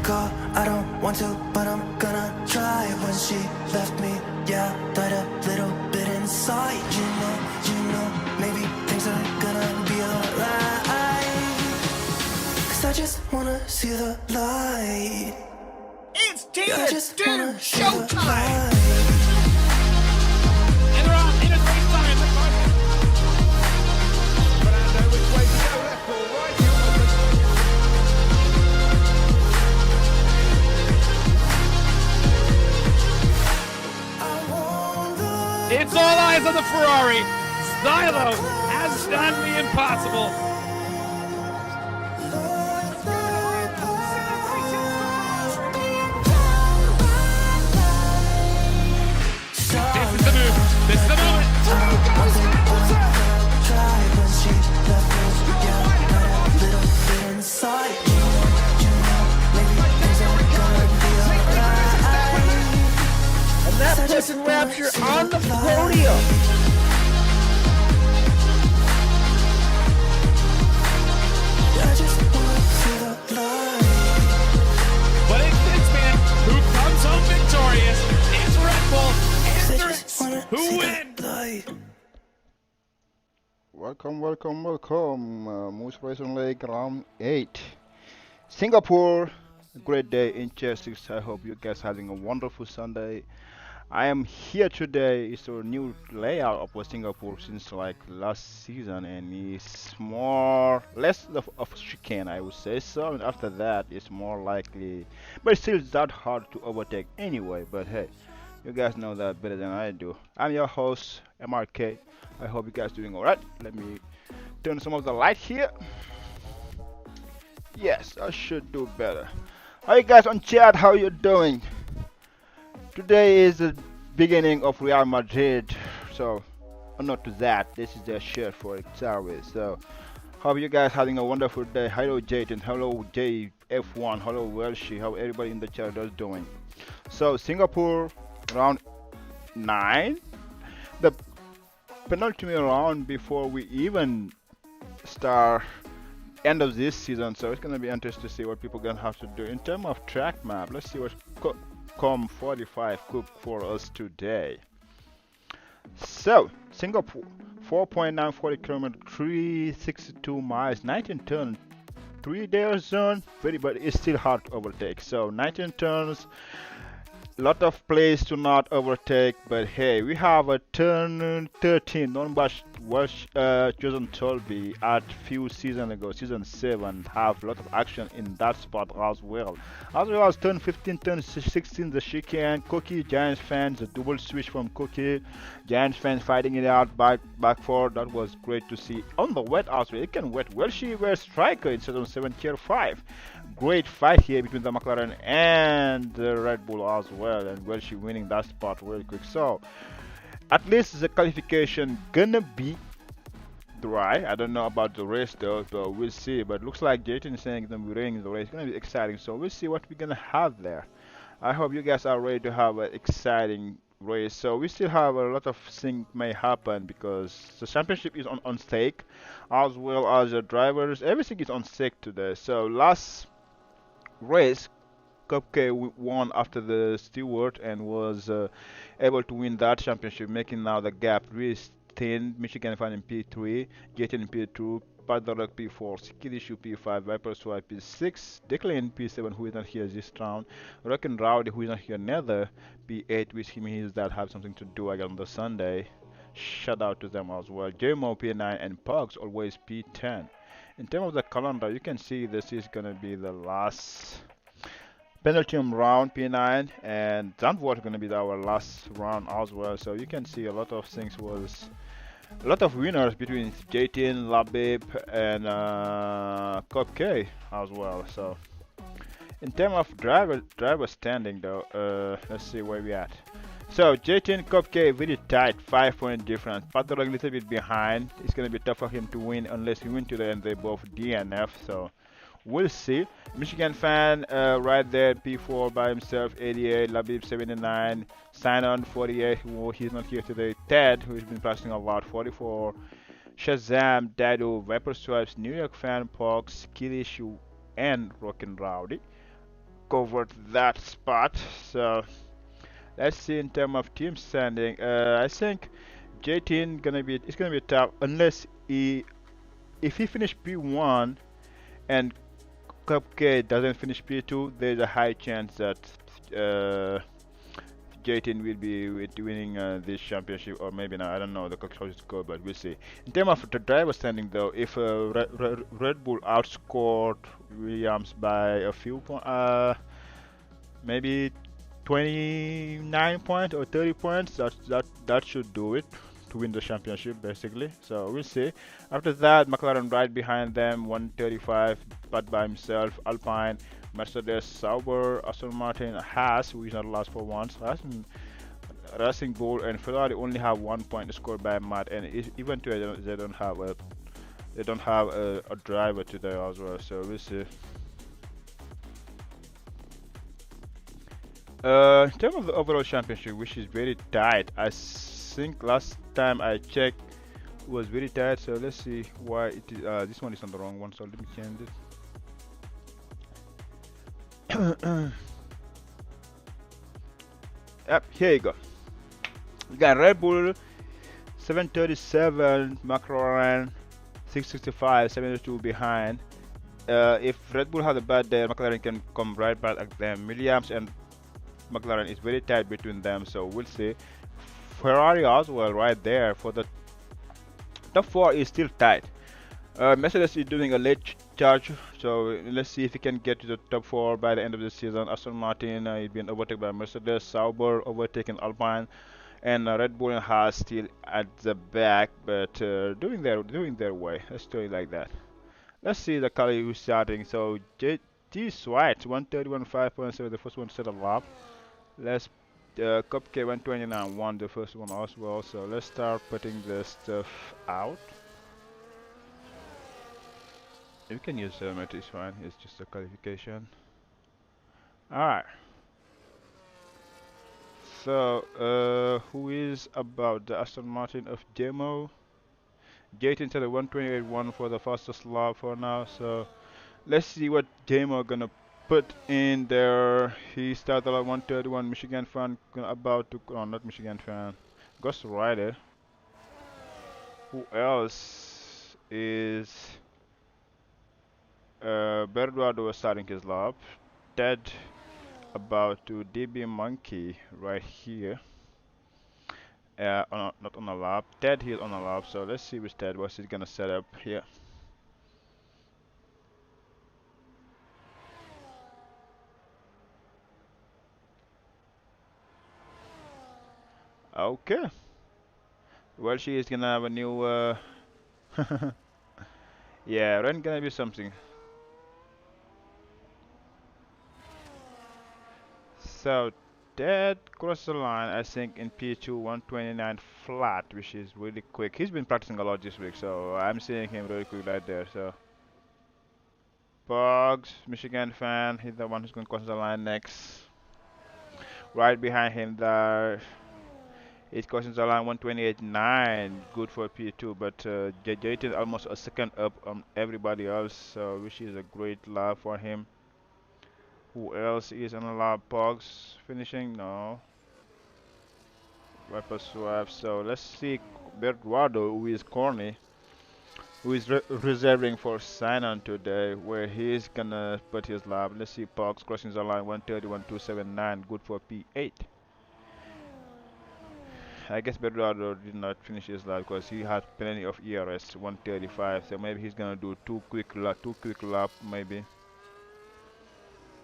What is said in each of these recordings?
call, I don't want to, but I'm gonna try. When she left me, yeah, died a little bit inside. You know, maybe things are gonna be alright. 'Cause I just wanna see the light. It's Tina Doom Showtime! And they're on in a great time. But I know which way to go, left or right. It's all eyes on the Ferrari. Stylo has done the impossible. This is the move. This is the moment. And that puts in Rapture on the podium. But it's this man who comes home victorious. It's Red Bull and the Reds who win. Welcome. Moose Racing League round 8. Singapore, a great day in Chess. I hope you guys having a wonderful Sunday. I am here today. It's a new layout of Singapore since like last season, and it's less of chicane, I would say so. And after that, it's more likely, but it's still that hard to overtake anyway. But hey, you guys know that better than I do. I'm your host, MRK. I hope you guys doing alright. Let me turn some of the light here. Yes, I should do better. Hi guys on chat, how you doing? Today is the beginning of Real Madrid, so not to that, this is their shirt for service. So hope you guys having a wonderful day. Hello Jayden, hello JF1, hello Welshi, how everybody in the chat is doing. So Singapore round 9, the penultimate round before we even start end of this season, so it's gonna be interesting to see what people gonna have to do in terms of track map. Let's see what Com45 cooked for us today. So Singapore 4.940 km, 362 miles, 19 turns, 3-day zone, but it's still hard to overtake. So 19 turns, lot of place to not overtake, but hey, we have a turn 13 non-bash chosen Tolby at few season ago, season 7, have a lot of action in that spot as well as turn 15, turn 16, the chicane, Cookie, Giants fans, the double switch from Cookie, Giants fans fighting it out back forward. That was great to see on the wet as well. It can wet well. She was striker in season 7 tier 5. Great fight here between the McLaren and the Red Bull as well, and well, she winning that spot real quick. So at least the qualification gonna be dry. I don't know about the race though, so we'll see. But looks like Jayden is saying that we're winning the race. It's gonna be exciting. So we'll see what we're gonna have there. I hope you guys are ready to have an exciting race. So we still have a lot of things may happen because the championship is on stake, as well as the drivers. Everything is on stake today. So last race, Cupcake won after the steward and was able to win that championship, making now the gap really thin. Michigan fan in P3, Gaten in P2, Paddock P4, Skidishu P5, Viper Swipe P6, Declan in P7, who is not here this round, Rock and Rowdy, who is not here neither, P8, which means that have something to do again on the Sunday. Shout out to them as well. JMO P9 and Pugs always P10. In terms of the calendar, you can see this is gonna be the last penultimate round, P9, and Zandvoort is gonna be our last round as well. So you can see a lot of things was a lot of winners between Jayden, Labib, and Cupcake as well. So in terms of driver standing though, let's see where we at. So Jayden, Cupcake very tight, 5-point difference. Paddock a little bit behind. It's gonna be tough for him to win unless he win today, and they both DNF. So we'll see. Michigan fan right there, P4 by himself, 88. Labib 79. Sign-on 48. Well, he's not here today. Ted, who's been practicing a lot, 44. Shazam, Dado, Viper Swipes, New York fan, Pox, Kilishu, and Rockin' Rowdy. covered that spot. So let's see in terms of team standing. I think J-Team it's gonna be tough unless if he finish P1 and Cupcake doesn't finish P2, there's a high chance that J-Team will be winning this championship, or maybe not. I don't know the how it's go, but we'll see. In terms of the driver standing, though, if Red Bull outscored Williams by a few points, maybe 29 points or 30 points, that should do it to win the championship, basically. So we'll see. After that, McLaren right behind them, 135, but by himself. Alpine, Mercedes, Sauber, Aston Martin, Haas, who is not last for once. Haas and Racing Bull and Ferrari only have 1 point scored by Matt, and even today they don't have a driver today as well. So we'll see. In terms of the overall championship, which is very tight, I think last time I checked it was very tight. So let's see why it is. This one is on the wrong one, so let me change it. Yep, here you go. We got Red Bull 737, McLaren 665, 72 behind. If Red Bull has a bad day, McLaren can come right back at them. Williams and McLaren is very tight between them, so we'll see. Ferrari as well, right there for the top 4 is still tight. Mercedes is doing a late charge, so let's see if he can get to the top 4 by the end of the season. Aston Martin is being overtaken by Mercedes, Sauber overtaking Alpine, and Red Bull and Haas still at the back, but doing their way. Let's do it like that. Let's see the color who's starting. So T Swight 131.5.7, the first one set a lap. Let's Cupcake 129 won the first one as well. So let's start putting the stuff out. You can use helmet, it's fine. It's just a qualification. Alright. So who is about the Aston Martin of demo? J-Team said a 128.1 for the fastest lap for now. So let's see what demo gonna put in there. He started at 131. Michigan fan about to, oh, not Michigan fan, Ghost Rider. Who else is Bernardo was starting his lap. Ted about to DB Monkey right here. Not on a lap. Ted he's on a lap. So let's see which Ted was he's gonna set up here. Okay. Well, she is gonna have a new. Yeah, Ren gonna be something. So that crossed the line, I think, in P2 129 flat, which is really quick. He's been practicing a lot this week, so I'm seeing him really quick right there. So Bugs, Michigan fan, he's the one who's gonna cross the line next. Right behind him there. It crosses the line 128.9, good for P2, but JJ is almost a second up on everybody else, so which is a great lap for him. Who else is on the lap? Pogs finishing? No. Viper swap. So let's see Berguardo, who is corny, who is reserving for sign-on today, where he's gonna put his lap. Let's see Pogs crossing the line 130.279, good for P8. I guess Berguardo did not finish his lap because he had plenty of ERS 135, so maybe he's gonna do two quick lap maybe.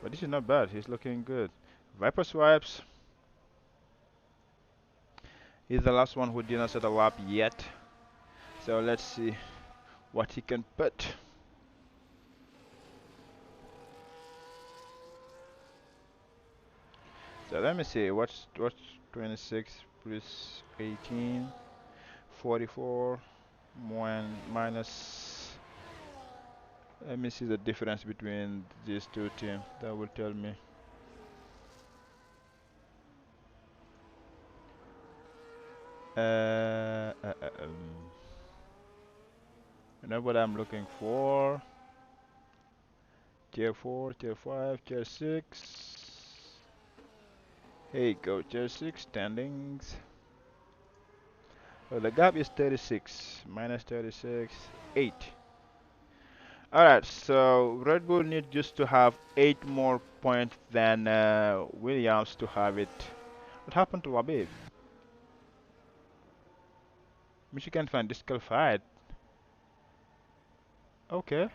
But this is not bad, he's looking good. Viper swipes. He's the last one who did not set a lap yet. So let's see what he can put. So let me see, what's 26 plus 18, 44, minus. Let me see the difference between these two teams. That will tell me. You know what I'm looking for? Tier 4, Tier 5, Tier 6. Here you go, Tier 6 standings. So the gap is 36, minus 36, 8. Alright, so Red Bull needs just to have 8 more points than Williams to have it. What happened to Labib? Michigan fan disqualified. Okay.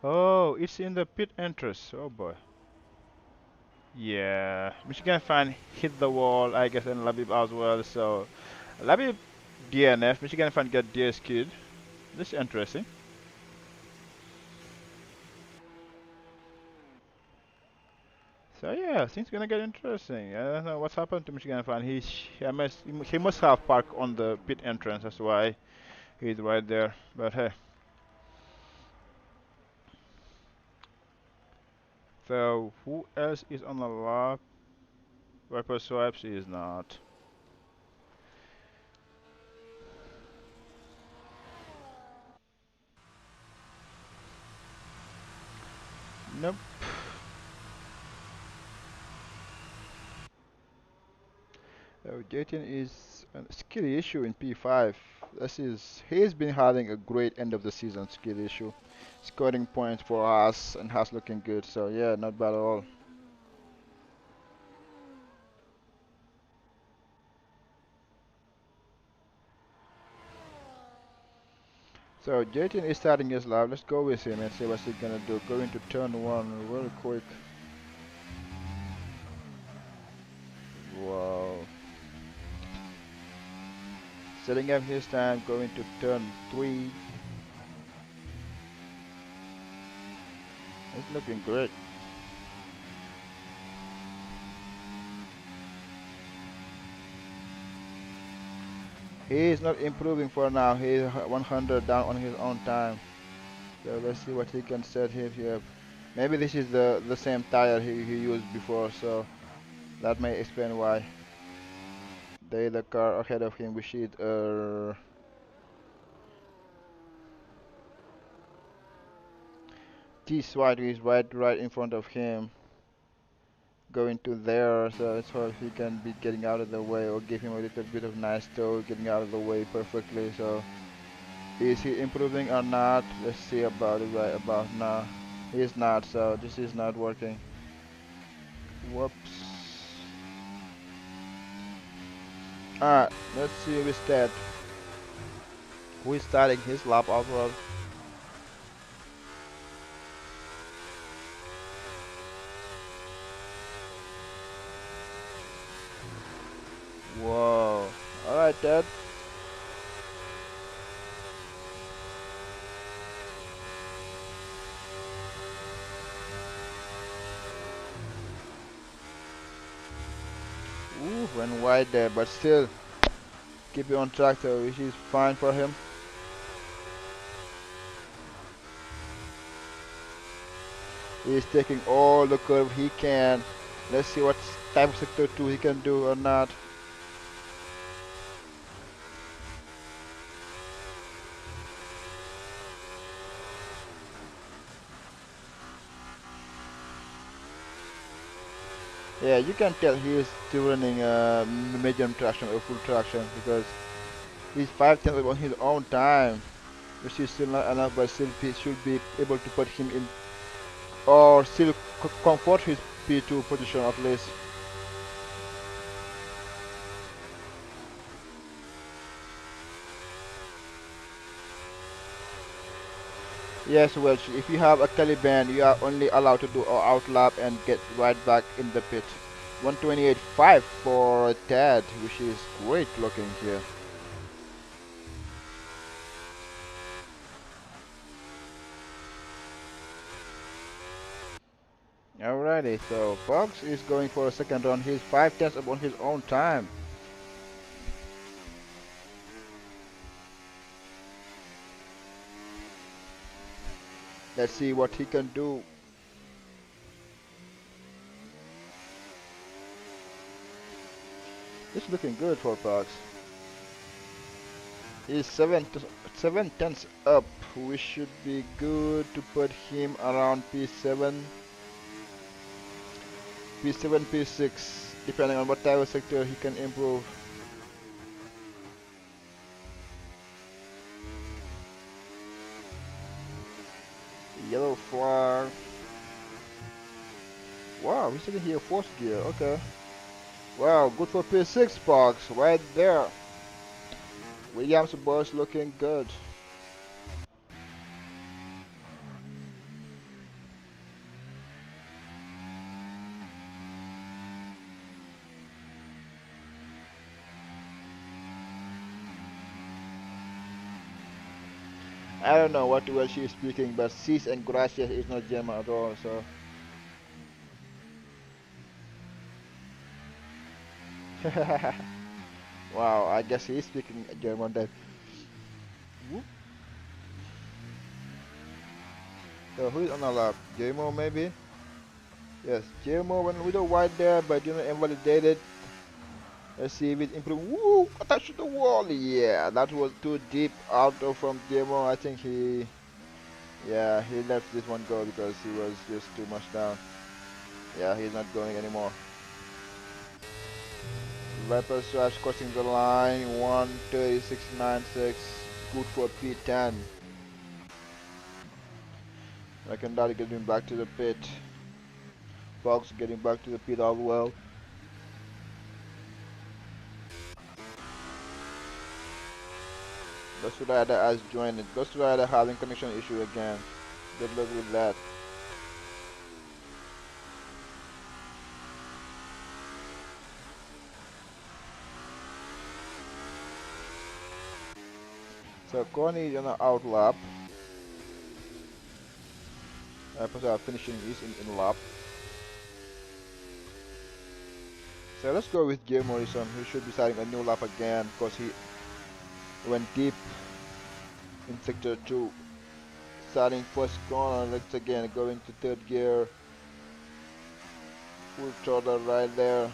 Oh, it's in the pit entrance. Oh boy. Yeah, Michigan fan hit the wall, I guess, and Labib as well. So Labib DNF, Michigan fan get DSQ'd. This is interesting. So yeah, things gonna get interesting. I don't know what's happened to Michigan fan. He must have parked on the pit entrance. That's why he's right there. But hey. So who else is on the lap? Viper Swipes is not. Nope. So Jayton is a skill issue in P5. He's been having a great end of the season skill issue. Scoring points for us and has looking good. So yeah, not bad at all. So Jayton is starting his lap. Let's go with him and see what he's gonna do. Going to turn 1 real quick. Wow. Setting up his time, going to turn 3. It's looking great. He is not improving for now. He is 100 down on his own time. So let's see what he can set here. Maybe this is the same tire he used before, so that may explain why. The car ahead of him, which is T-Swat is right in front of him, going to there, so it's hard if he can be getting out of the way or give him a little bit of nice toe, getting out of the way perfectly. So is he improving or not? Let's see about it right about now. He's not, so this is not working. Whoops. Alright, let's see instead. Who is starting his lap as well? Whoa. Alright, Ted. Ooh, went wide there, but still keep it on track, so which is fine for him. He's taking all the curve he can. Let's see what type of sector 2 he can do or not. Yeah, you can tell he is still running medium traction or full traction because he's 5 tenths on his own time, which is still not enough, but still he should be able to put him in or still comfort his P2 position at least. Yes, well, if you have a Caliban, you are only allowed to do an outlap and get right back in the pit. 128.5 for Ted, which is great looking here. Alrighty, so Fox is going for a second run. He's 5 tenths up on his own time. Let's see what he can do. It's looking good for Fox. He's 7 tenths up. We should be good to put him around P7, P7, P6, depending on what type of sector he can improve. Yellow flag. Wow, he's taking here fourth gear. Okay. Wow, good for P6 box right there. Williams boys looking good. I don't know what word she is speaking, but sis and gracias is not German at all, so. Wow, I guess he is speaking German then. Whoop. So who is on the lap? JMO maybe? Yes, JMO went with the white there, but you know invalidated. Let's see if it improved. Woo! Attached to the wall. Yeah, that was too deep out of from JMO. I think he left this one go because he was just too much down. Yeah, he's not going anymore. Viper Strash crossing the line, 136.96, good for P10. Rakendali getting back to the pit. Fox getting back to the pit as well. Ghost Rider has joined it. Ghost Rider having connection issue again. Good luck with that. So Connie is on an out lap. Finishing is in lap. So let's go with Jay Morrison, who should be starting a new lap again because he went deep in sector 2. Starting first corner, let's again go into third gear. Full throttle right there.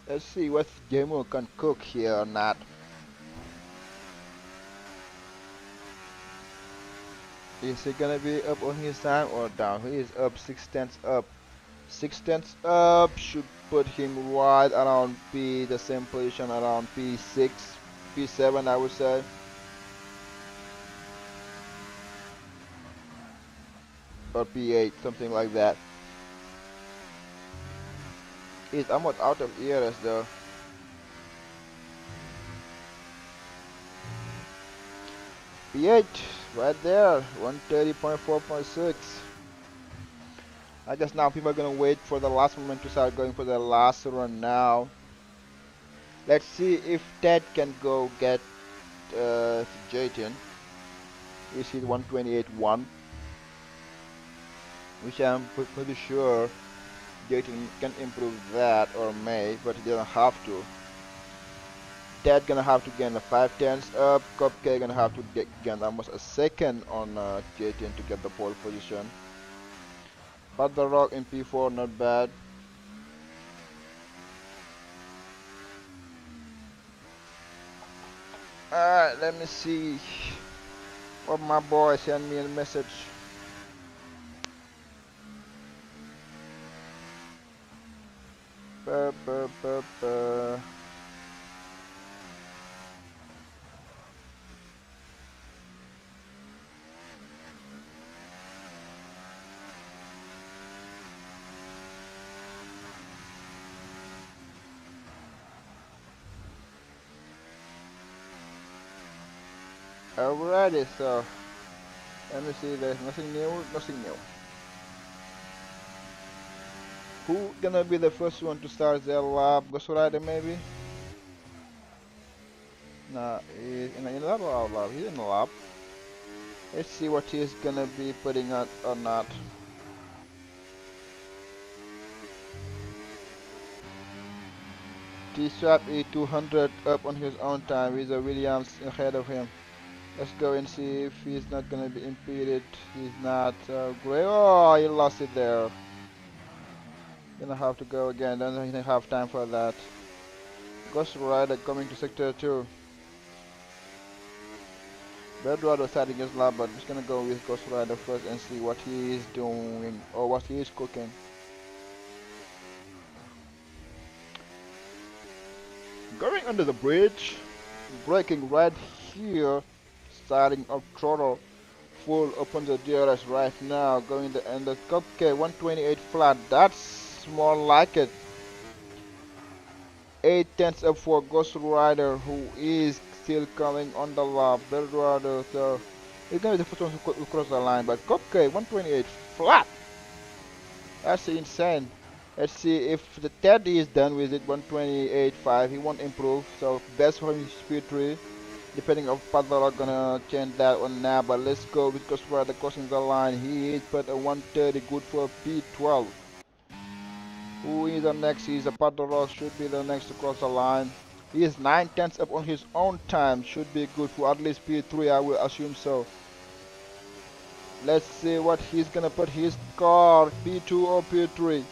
Let's see what Jemo can cook here or not. Is he gonna be up on his time or down? He is up 6 tenths up. 6 tenths up should put him right around P, the same position around P6, P7 I would say. Or P8, something like that. He's almost out of ERS though. P8, right there, 130.4.6. I guess now people are gonna wait for the last moment to start going for the last run now. Let's see if Ted can go get Jayton. Is he 128.1? Which I'm pretty sure Jayton can improve that or may, but he doesn't have to. Ted gonna have to gain a 5 tenths up. Cupcake gonna have to gain almost a second on Jayton to get the pole position. But the Rock in P4 not bad. Alright, let me see what my boy sent me a message. Alrighty, so Let me see, there's nothing new, nothing new. Who gonna be the first one to start their lap? Ghost Rider maybe? Nah, he's in a lap or out lap? He's in a lap. Let's see what he's gonna be putting out or not. T-Swap is 200 up on his own time with a Williams ahead of him. Let's go and see if he's not gonna be impeded. He's not. Great. Oh, he lost it there. Gonna have to go again. Don't even have time for that. Ghost Rider coming to sector 2. Bedwater starting his lap, but I'm just gonna go with Ghost Rider first and see what he is doing or what he is cooking. Going under the bridge, braking right here, starting up throttle, full open the DRS right now, going the end of Cupcake 128 flat, that's more like it. 8 tenths up for Ghost Rider, who is still coming on the lap. Bedwater, so he's gonna be the first one to cross the line, but Cupcake 128 flat, that's insane. Let's see if the Teddy is done with it. 128.5. He won't improve, so best for him is speed 3. Depending on Padlock are gonna change that one now, but let's go because we're at the crossing the line. He is put a 130, good for P12. Who is the next? He's a Padlock, should be the next to cross the line. He is 9 tenths up on his own time, should be good for at least P3, I will assume so. Let's see what he's gonna put his car, P2 or P3.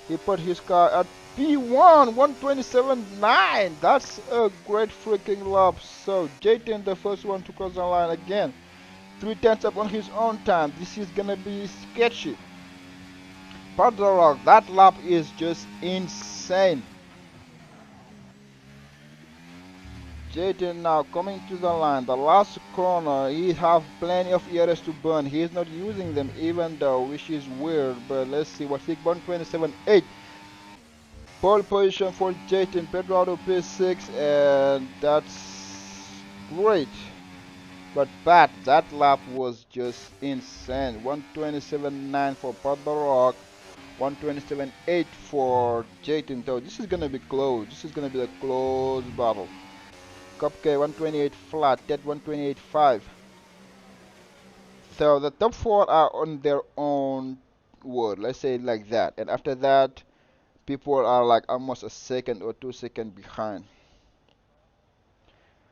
He put his car at P1, 127.9. That's a great freaking lap. So J10 the first one to cross the line again. 3 tenths up on his own time. This is gonna be sketchy. Padlock, that lap is just insane. J10 now coming to the line. The last corner, he have plenty of ERS to burn. He is not using them even though, which is weird. But let's see what he 127.8. Pole position for J10, Pedro P6, and that's great. But Pat, that lap was just insane. 127.9 for Padlock, 127.8 for J10. So this is gonna be close. This is gonna be a close battle. Cupcake 128 flat, Ted 128.5. So the top 4 are on their own word, let's say it like that. And after that, people are like almost a second or 2 seconds behind.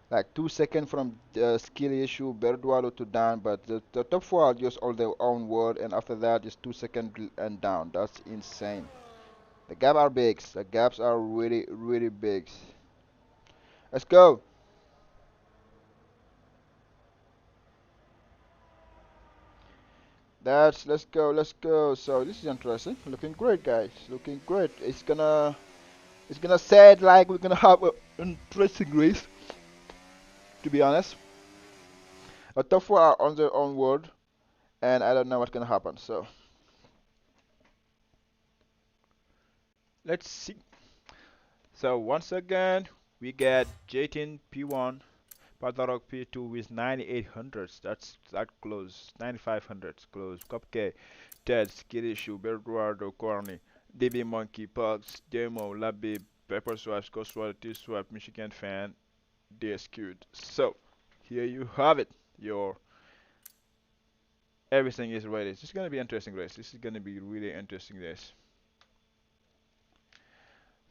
Like 2 seconds from the skill issue, Berduado to down, but the top 4 are just on their own word, and after that, just 2 seconds and down. That's insane. The gaps are big. The gaps are really, really big. Let's go. Let's go. So this is interesting. Looking great, guys. Looking great. It's gonna sound like we're gonna have an interesting race. To be honest, a top 4 are on their own word, and I don't know what's gonna happen. So let's see. So once again, we get J10 P1. Padlock P2 with 9800s, that's that close. 9500s close. Cupcake, Ted, Skid Issue, Berduardo, Corny, DB Monkey, Pugs, Demo, Labib, Pepper Swipes, Ghostwater, T-Swap, Michigan Fan, DSQ'd. So, here you have it. Everything is ready. This is gonna be an interesting race. This is gonna be really interesting race.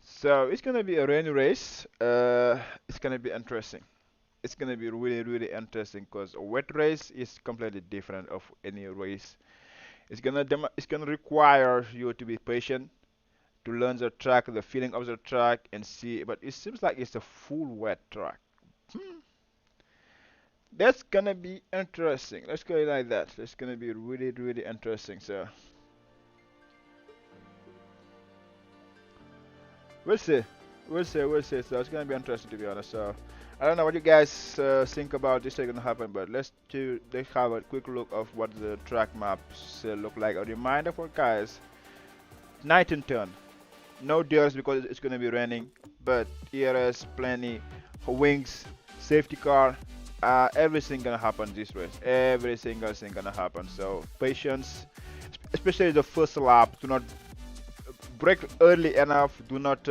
So, it's gonna be a rainy race. It's gonna be interesting. It's gonna be really, really interesting because a wet race is completely different of any race. It's gonna require you to be patient, to learn the track, the feeling of the track, and see. But it seems like it's a full wet track. That's gonna be interesting. Let's go like that. That's gonna be really, really interesting. So we'll see. We'll see. So it's gonna be interesting to be honest. So I don't know what you guys think about this is gonna happen, but let's have a quick look of what the track maps look like. A reminder for guys: night and turn, no deers because it's gonna be raining, but ERS plenty, wings, safety car, everything gonna happen this race. Every single thing gonna happen. So patience, especially the first lap. Do not break early enough. Do not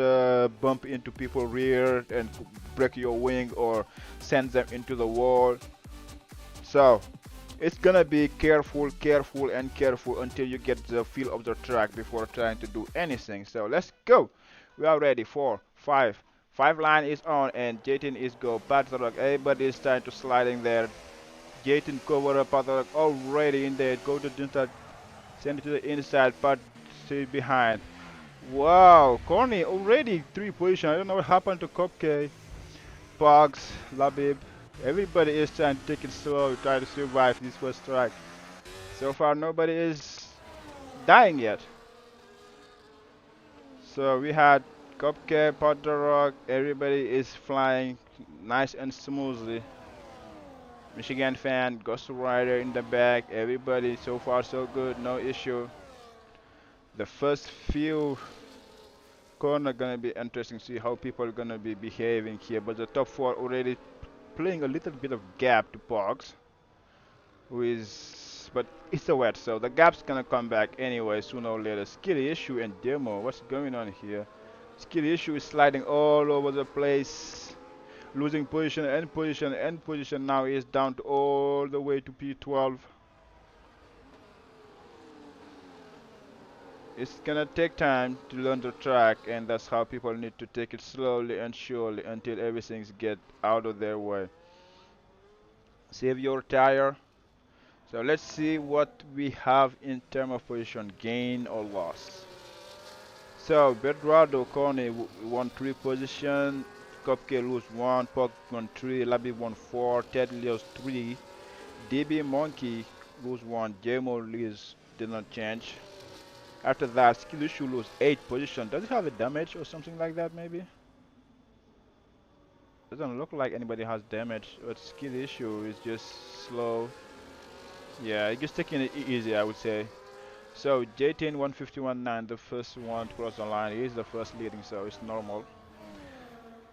bump into people rear and break your wing or send them into the wall. So it's gonna be careful, careful, and careful until you get the feel of the track before trying to do anything. So let's go. We are ready. 4, 5. 5 line is on and Jayton is go. Patrick, everybody is trying to sliding there. Jayton cover up Patrick already in there. Go to the inside. Send it to the inside. Pat stay behind. Wow, Corny already 3 position. I don't know what happened to Cupcake. Pogs, Labib. Everybody is trying to take it slow, try to survive this first strike. So far, nobody is dying yet. So we had Cupcake, Potter Rock, everybody is flying nice and smoothly. Michigan fan, Ghost Rider in the back, everybody so far so good, no issue. The first few corner gonna be interesting, see how people are gonna be behaving here, but the top 4 already playing a little bit of gap to Pogs, who is, but it's a wet, so the gap's gonna come back anyway sooner or later. Skill issue and demo, what's going on here? Skill issue is sliding all over the place, losing position and position and position. Now is down to all the way to P12. It's gonna take time to learn the track, and that's how people need to take it slowly and surely until everything's get out of their way. Save your tire. So let's see what we have in terms of position gain or loss. So Bedrado Corny won 3 position, Cupcake lose 1, Pog won 3, Labby won 4, Ted lose 3, DB Monkey lose 1, Jamo lose did not change. After that, Skill Issue lose 8 position. Does it have a damage or something like that maybe? Doesn't look like anybody has damage, but Skill Issue is just slow. Yeah, just taking it easy, I would say. So J10 151.9, the first one to cross the line, he is the first leading, so it's normal.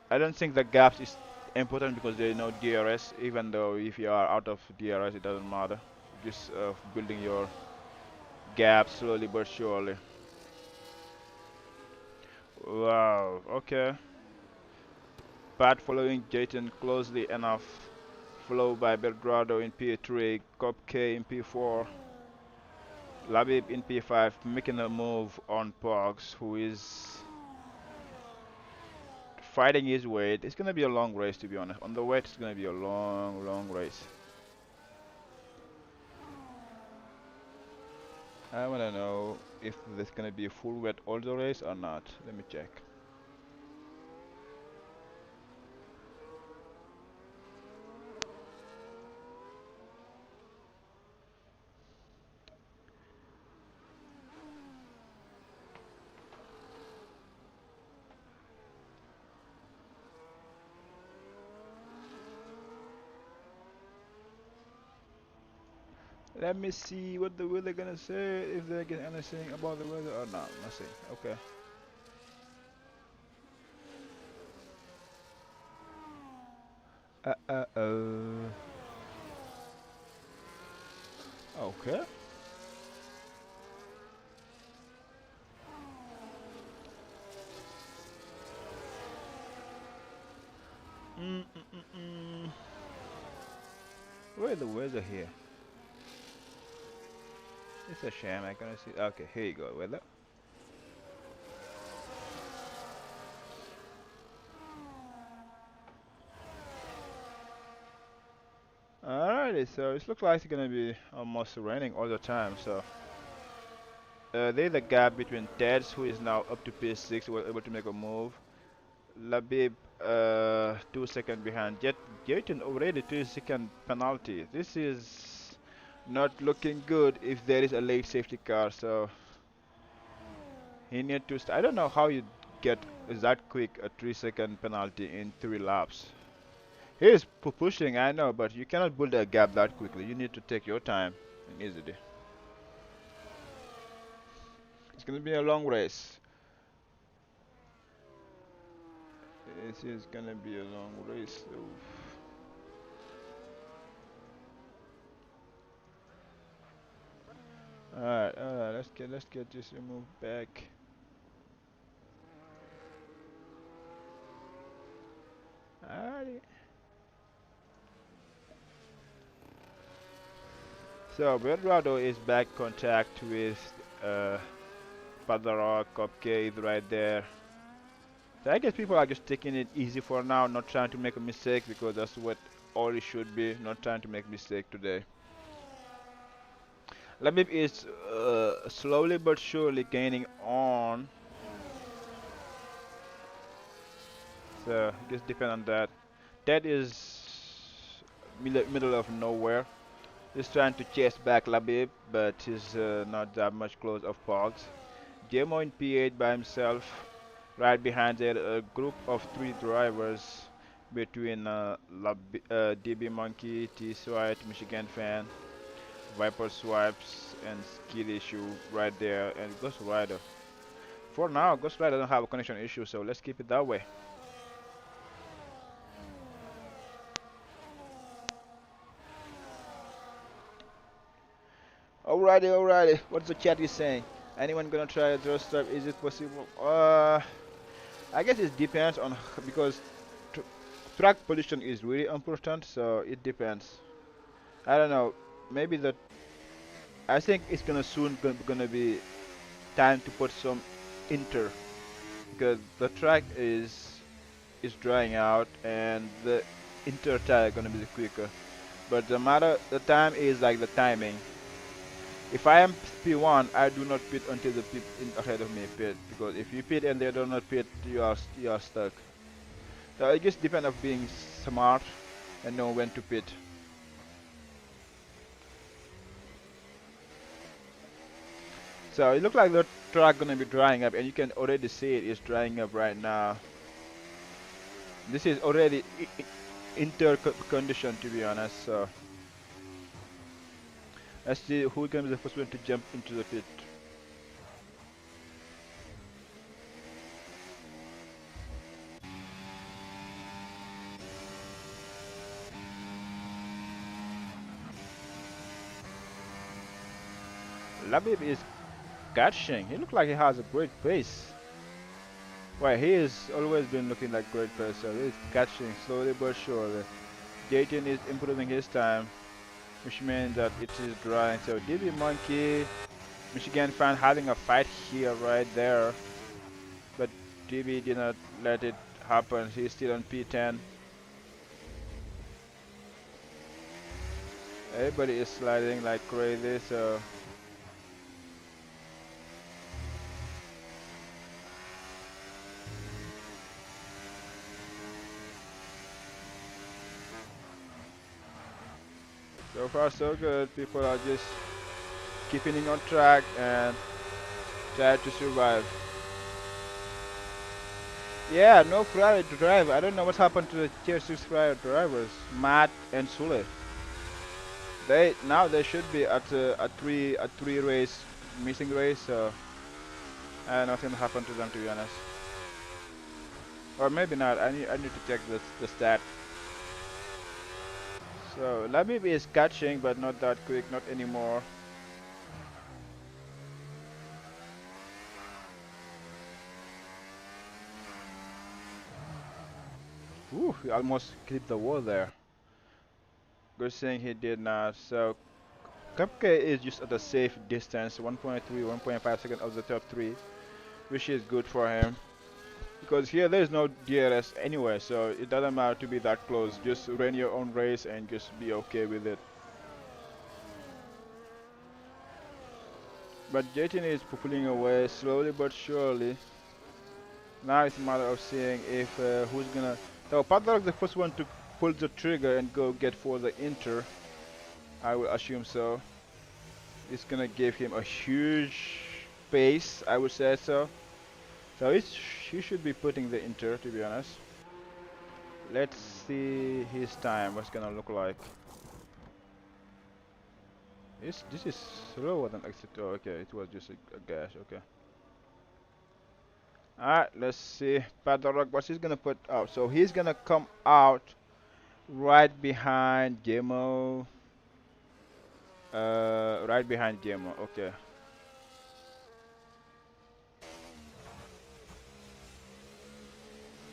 I don't think the gaps is important because there is no DRS, even though if you are out of DRS it doesn't matter. Just building your gap slowly but surely. Wow, okay. Pat following J10 closely enough, followed by Belgrado in P3, Cupcake in P4. Labib in P5 making a move on Pogs, who is fighting his weight. It's gonna be a long race, to be honest. On the weight, it's gonna be a long race. I wanna know if there's gonna be a full wet all the race or not. Let me check. Let me see what the weather gonna say, if they get anything about the weather or not. Nothing. Okay. Oh. Okay. Where's the weather here? It's a shame I cannot see. Okay, here you go, weather. Alrighty, so it looks like it's gonna be almost raining all the time. So there's a gap between Teds, who is now up to P6, was able to make a move. Labib 2 seconds behind. Jayton already 2-second penalty. This is not looking good if there is a late safety car. So he need to. I don't know how you get that quick a 3-second penalty in 3 laps. He is pushing, I know, but you cannot build a gap that quickly. You need to take your time and easily. It's gonna be a long race. This is gonna be a long race. Oof. Alright, let's get this removed back. Alrighty. So Belgrado is back contact with Padara, Cupcake right there. So I guess people are just taking it easy for now, not trying to make a mistake because that's what all it should be, not trying to make mistake today. Labib is slowly but surely gaining on. So just depend on that. That is middle of nowhere. He's trying to chase back Labib, but he's not that much close of Pogs. Jemo in P8 by himself. Right behind there, a group of 3 drivers between DB Monkey, T Swipe, Michigan Fan, Viper Swipes, and Skill Issue right there, and Ghost Rider. For now, Ghost Rider doesn't have a connection issue, so let's keep it that way. Alrighty. What's the chat is saying? Anyone gonna try a draw strap? Is it possible? I guess it depends on because track position is really important, so it depends. I don't know. Maybe that. I think it's gonna be time to put some inter because the track is drying out and the inter tire gonna be quicker. But the time is like the timing. If I am P1, I do not pit until the pit ahead of me pit because if you pit and they do not pit, you are stuck. So it just depends on being smart and know when to pit. So it looks like the track gonna be drying up, and you can already see it is drying up right now. This is already inter condition, to be honest. So let's see who can be the first one to jump into the pit. Labib is catching. He looks like he has a great pace. Well, he has always been looking like great pace, so he's catching slowly but surely. Dayton is improving his time, which means that it is drying. So DB Monkey, Michigan Fan having a fight here right there, but DB did not let it happen. He's still on P10. Everybody is sliding like crazy, so so far so good. People are just keeping it on track and try to survive. Yeah, no Ferrari to drive. I don't know what's happened to the tier 6 Ferrari drivers, Matt and Sule. They should be at a three race missing race. So I don't know what's gonna happen to them, to be honest. Or maybe not. I need to check the stat. So Labib is catching, but not that quick, not anymore. Ooh, he almost clipped the wall there. Good thing he did not. So Cupcake is just at a safe distance, 1.3, 1.5 seconds of the top 3, which is good for him. Because here there is no DRS anywhere, so it doesn't matter to be that close. Just run your own race and just be okay with it. But Jayton is pulling away slowly but surely. Now it's a matter of seeing if who's gonna. So Padlock the first one to pull the trigger and go get for the inter. I will assume so. It's gonna give him a huge pace, I would say so. So he should be putting the inter, to be honest. Let's see his time, what's gonna look like. This is slower than exit. Oh, okay, it was just a gash, okay. Alright, let's see. Padlock, what he's gonna put out. So he's gonna come out right behind Demo. Right behind Demo, okay.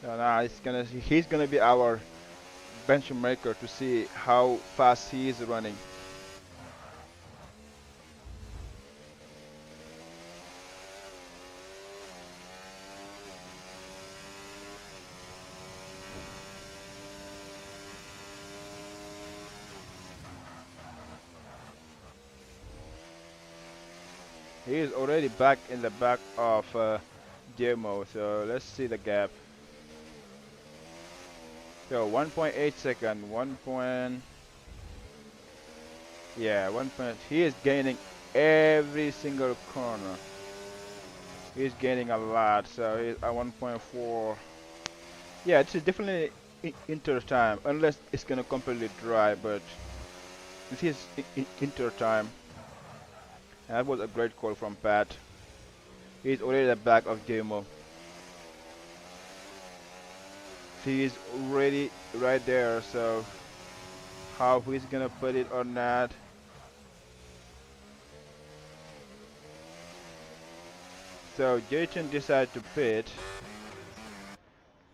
So now he's gonna be our benchmarker to see how fast he is running. He is already back in the back of Demo, so let's see the gap. So 1.8 second, 1 point, yeah, 1 point. He is gaining every single corner. He's gaining a lot, so he's at 1.4. Yeah, it's definitely inter time, unless it's gonna completely dry, but this is inter time. And that was a great call from Pat. He's already at the back of Demo. He is already right there, so how he's gonna put it or not. So Jason decided to pit.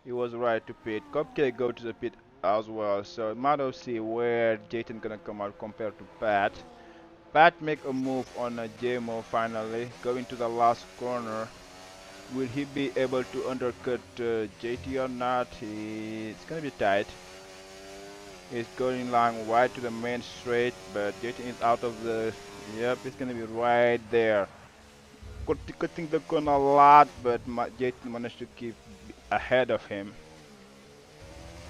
He was right to pit. Cupcake go to the pit as well. So matter see where Jason gonna come out compared to Pat. Pat make a move on a JMO finally, going to the last corner. Will he be able to undercut JT or not? It's gonna be tight. He's going long right to the main straight, but JT is out of the. Yep, it's gonna be right there. Cutting the corner a lot, but JT managed to keep ahead of him.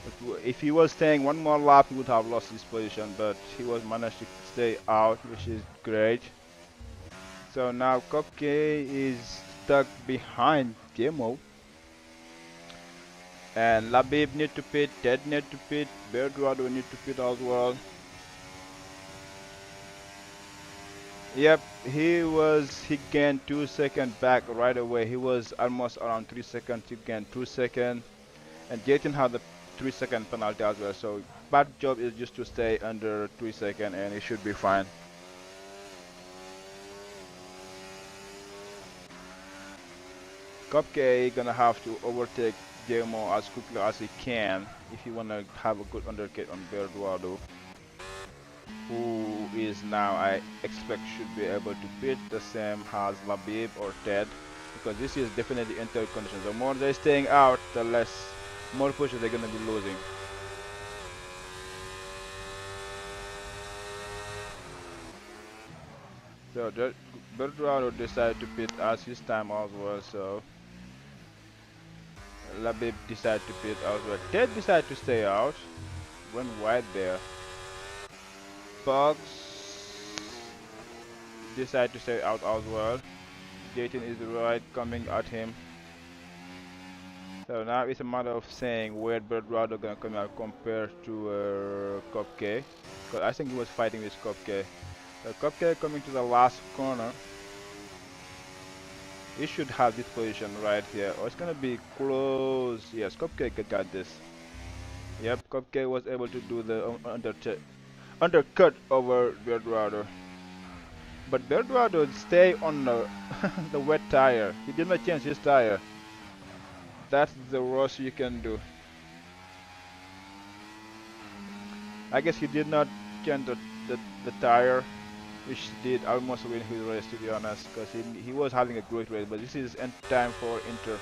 But if he was staying one more lap, he would have lost his position, but he was managed to stay out, which is great. So now Cupcake is stuck behind Demo. And Labib need to pit, Ted need to pit, Berduado need to pit as well. Yep, he gained 2 seconds back right away. He was almost around 3 seconds, he gained 2 seconds. And Jason had the 3 second penalty as well, so bad job is just to stay under 3 seconds and it should be fine. Cupcake gonna have to overtake Demo as quickly as he can if you wanna have a good undercut on Berduado, who is now I expect should be able to beat the same as Labib or Ted, because this is definitely inter conditions. The more they're staying out, the more pushes they're gonna be losing. So Berduado decided to pit as his time as well, so Labib decided to pit as well. Ted decided to stay out, went wide there. Bugs decided to stay out as well. Jason is right coming at him. So now it's a matter of saying where Berduado gonna come out compared to Cupcake, because I think he was fighting with Cupcake. Cupcake coming to the last corner. He should have this position right here. Oh, it's gonna be close. Yes, Cupcake got this. Yep, Cupcake was able to do the undercut over Berduado. But Berduado stay on the wet tire. He did not change his tire. That's the worst you can do. I guess he did not change the tire, which did almost win his race, to be honest, because he was having a great race, but this is end time for Inter.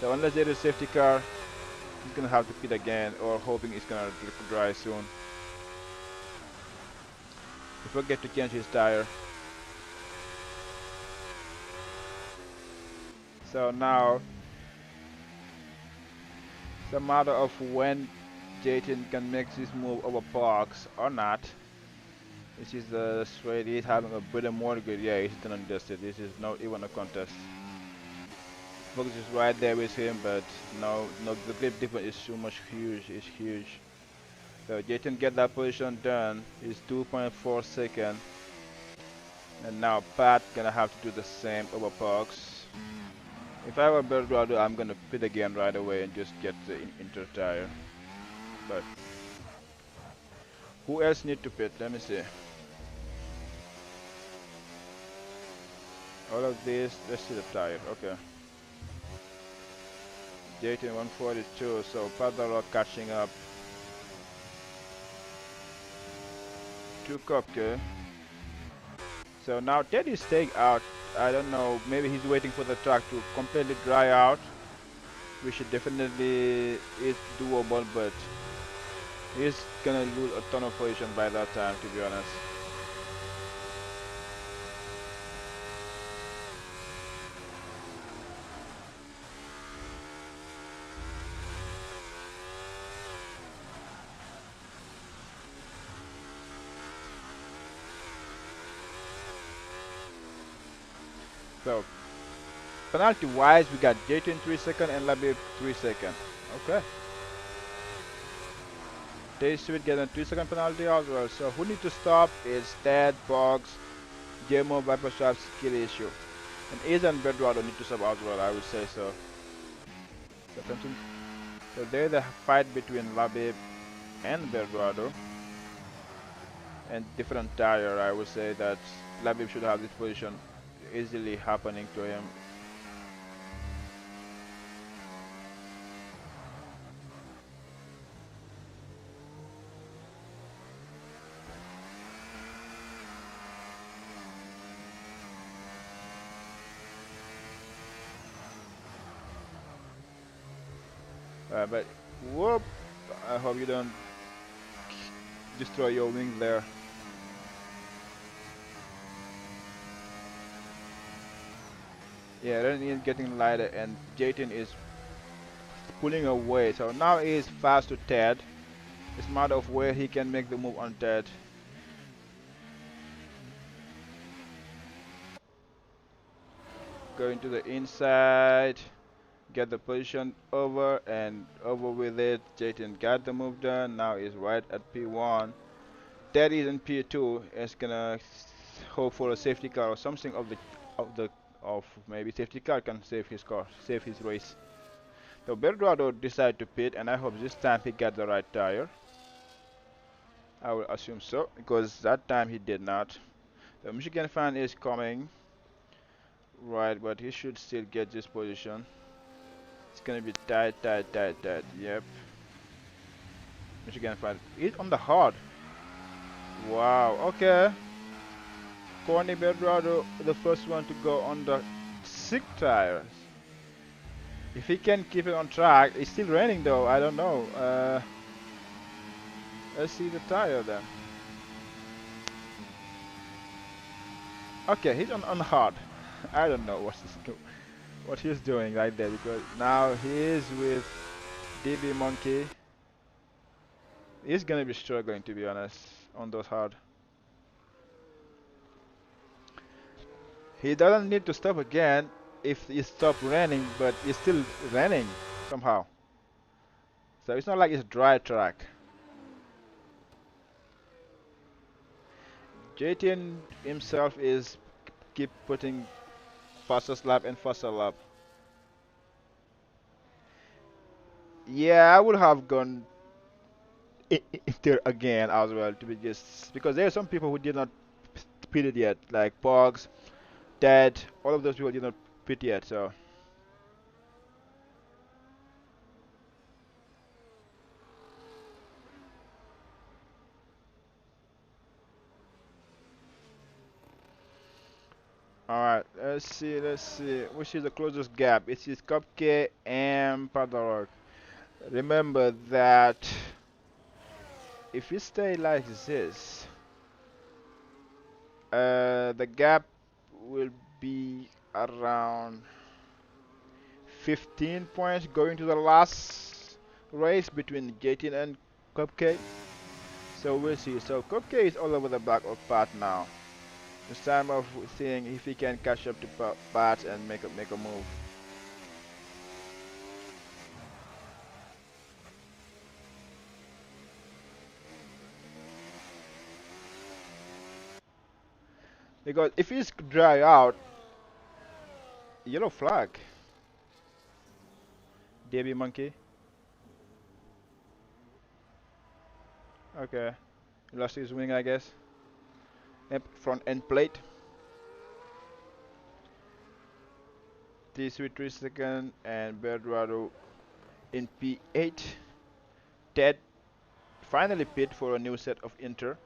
So unless there is a safety car, he's gonna have to pit again, or hoping it's gonna dry soon. He forget to change his tire. So now it's a matter of when Jason can make this move over Parks or not. This is the straight. He's having a bit of more good. Yeah, he's done undusted. This is not even a contest. Fox is right there with him, but no, the grip difference is so much huge. It's huge. So Jason get that position done. It's 2.4 seconds. And now Pat gonna have to do the same over Parks. If I were Berduado, I'm gonna pit again right away and just get the inter tire. But who else need to pit? Let me see. All of this, let's see the tire. Okay. Dayton 142, so Padaro catching up to Kopke. So now Ted is staying out. I don't know, maybe he's waiting for the track to completely dry out, which definitely is doable, but he's gonna lose a ton of position by that time, to be honest. So penalty wise, we got Jayton 3 seconds and Labib 3 seconds. Okay. Tay Sweet getting a 3 second penalty as well. So who need to stop is Ted, Boggs, Jemo, Viper Sharp, skill issue. And Ace and Bedwado need to stop as well, I would say so. So there's a fight between Labib and Bedwado. And different tire, I would say that Labib should have this position easily happening to him. But whoop! I hope you don't destroy your wings there. Yeah, Ren is getting lighter and Jayton is pulling away. So now he is fast to Ted. It's a matter of where he can make the move on Ted. Going to the inside. Get the position over and over with it. Jayton got the move done. Now he's right at P1. Ted is in P2. Is gonna hope for a safety car or something of maybe safety car can save his car, save his race. So Belgrado decided to pit, and I hope this time he got the right tire. I will assume so, because that time he did not. The Michigan fan is coming, right, but he should still get this position. It's gonna be tight. Yep. Michigan fan is on the hard. Wow. Okay. Corny Belgrado, the first one to go on the 6 tires. If he can keep it on track, it's still raining though. I don't know. Let's see the tire then. Okay, he's on hard. I don't know what he's doing right there, because now he is with DB Monkey. He's gonna be struggling, to be honest, on those hard. He doesn't need to stop again if he stopped raining, but it's still raining somehow. So it's not like it's dry track. JTN himself is keep putting fastest lap and faster lap. Yeah, I would have gone there again as well, to be just because there are some people who did not pit it yet, like Pogs, Ted, all of those people did not pit yet, so. Alright, let's see, which is the closest gap? It is Cupcake and Padrock. Remember that if you stay like this, the gap will be around 15 points going to the last race between Jatin and Cupcake. So we'll see. So Cupcake is all over the back of Pat now. It's time of seeing if he can catch up to Pat and make a move. Because if he's dry out, yellow flag. Davy Monkey. Okay. He lost his wing, I guess. Front end plate. T3 3 second and Belgrado In P8, Ted finally pit for a new set of Inter,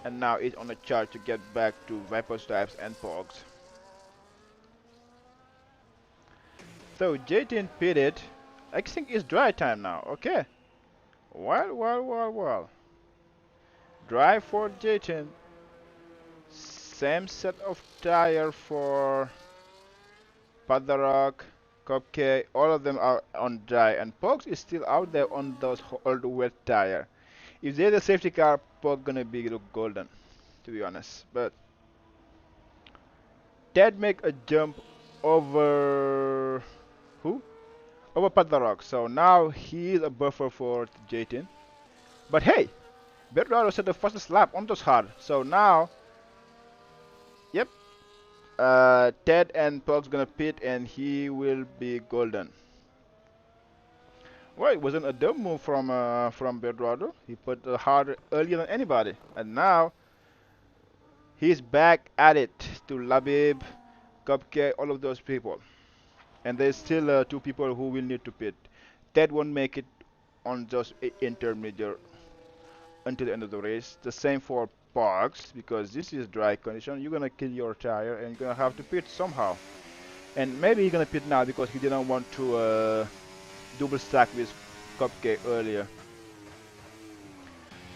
and now is on a charge to get back to Viper Stripes and Pogs. So J10 pitted. I think it's dry time now. Okay. Well. Dry for J10. Same set of tire for Padarak, Cupcake. All of them are on dry, and Pogs is still out there on those old wet tire. If there's a safety car, Pog gonna be look golden, to be honest. But Ted make a jump over who? Over Padarak. So now he is a buffer for J10. But hey, Bedrado set the fastest lap on those hard. So now, yep, Ted and Pog's gonna pit, and he will be golden. Well, it wasn't a dumb move from Bedrado. He put the hard earlier than anybody, and now he's back at it to Labib, Cupcake, all of those people. And there's still two people who will need to pit. Ted won't make it on just intermediate until the end of the race. The same for Pogs, because this is dry condition. You're gonna kill your tire and you're gonna have to pit somehow. And maybe he's gonna pit now because he didn't want to double stack with Cupcake earlier.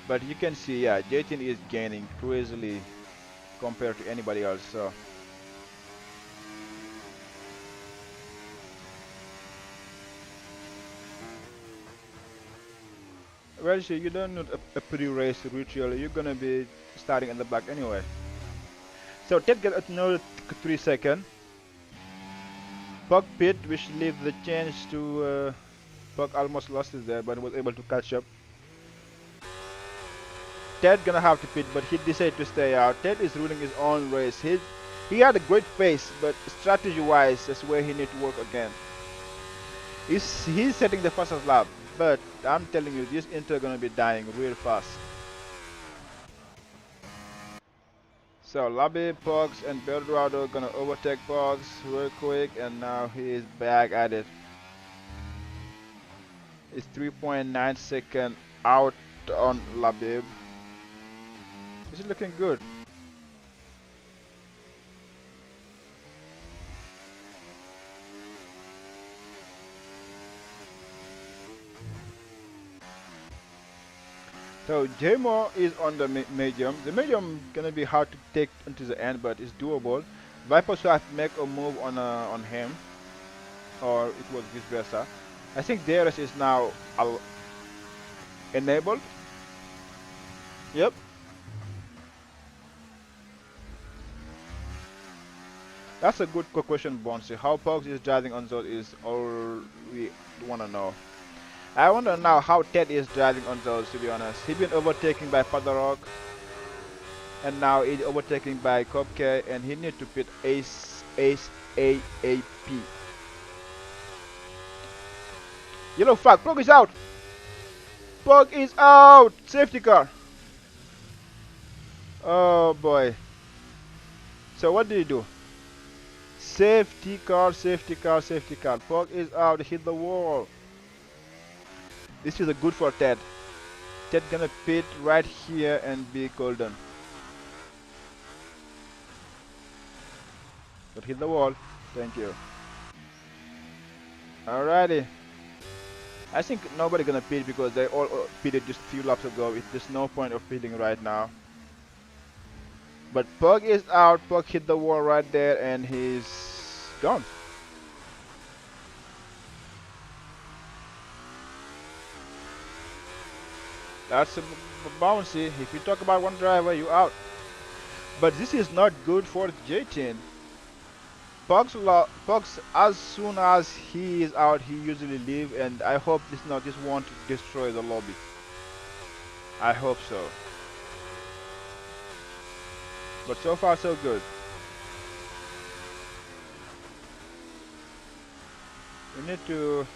But you can see, yeah, J10 is gaining crazily compared to anybody else. So well, sure, you don't need a pre-race ritual. You're gonna be starting in the back anyway. So Ted got another 3 seconds. Pug pit, which leaves the chance to Pug almost lost it there, but was able to catch up. Ted gonna have to pit, but he decided to stay out. Ted is ruling his own race. He had a great pace, but strategy-wise, that's where he need to work again. He's setting the fastest lap, but I'm telling you, this Inter gonna be dying real fast. So Labby, Pogs, and Beldorado gonna overtake Pogs real quick, and now he is back at it. It's 3.9 seconds out on Labib. This is looking good. So Jmo is on the medium. The medium gonna be hard to take until the end, but it's doable. Viper should have make a move on him, or it was vice versa. I think DRS is now enabled. Yep. That's a good question, Bonsi. How Pogs is driving on those is all we wanna know. I wonder now how Ted is driving on those, to be honest. He's been overtaken by Padarok, and now he's overtaken by Cupcake, and he needs to pit AAP. Yellow flag, Pog is out! Pog is out! Safety car! Oh boy. So what did he do? Safety car, safety car, safety car. Pog is out, hit the wall. This is a good for Ted. Ted gonna pit right here and be golden. But hit the wall. Thank you. Alrighty. I think nobody gonna pit because they all pitted just a few laps ago. There's no point of pitting right now. But Pug is out. Pug hit the wall right there and he's gone. That's a bouncy. If you talk about one driver, you out. But this is not good for J10. Pugs, as soon as he is out, he usually leave, and I hope this won't destroy the lobby. I hope so. But so far so good. We need to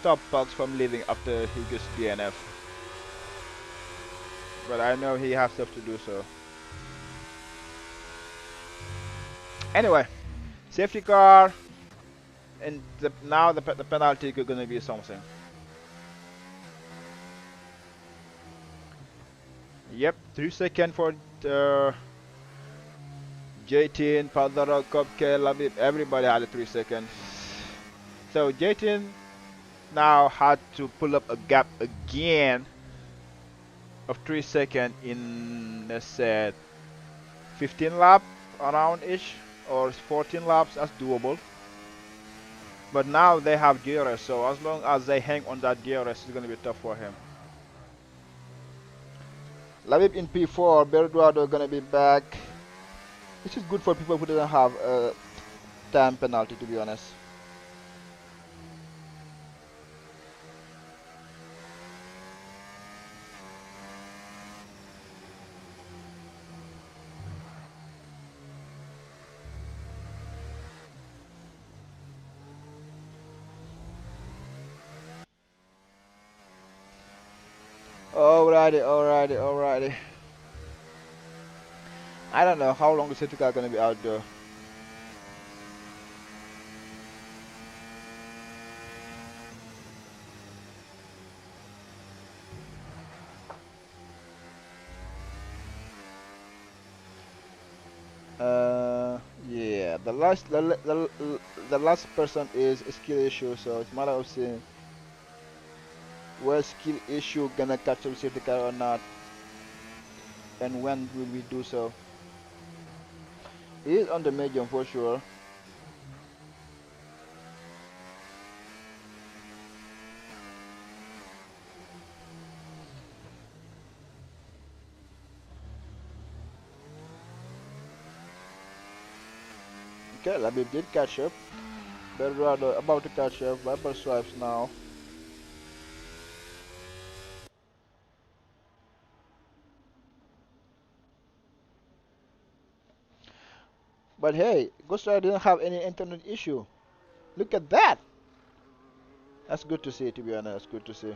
stop Pugs from leaving after he gets DNF. But I know he has stuff to do so. Anyway, safety car. and now the penalty is gonna be something. Yep, 3 seconds for J-Tin, Padara, Cupcake, Labib, everybody had a 3 seconds. So J-Tin now had to pull up a gap again of 3 seconds in, let's say, 15 lap around ish, or 14 laps. That's doable. But now they have DRS, so as long as they hang on that DRS, it's gonna be tough for him. Labib in P4, Berduado gonna be back. This is good for people who doesn't have a time penalty, to be honest. Alrighty. I don't know how long the safety car gonna be out there. Yeah, the last person is a skill issue, so it's a matter of seeing where skill issue gonna catch the safety car or not, and when will we do so. He is on the medium for sure. Okay, Labib did catch up. Belgrado about to catch up. Viper swipes now. But hey, Ghost Rider didn't have any internet issue. Look at that! That's good to see, to be honest. That's good to see.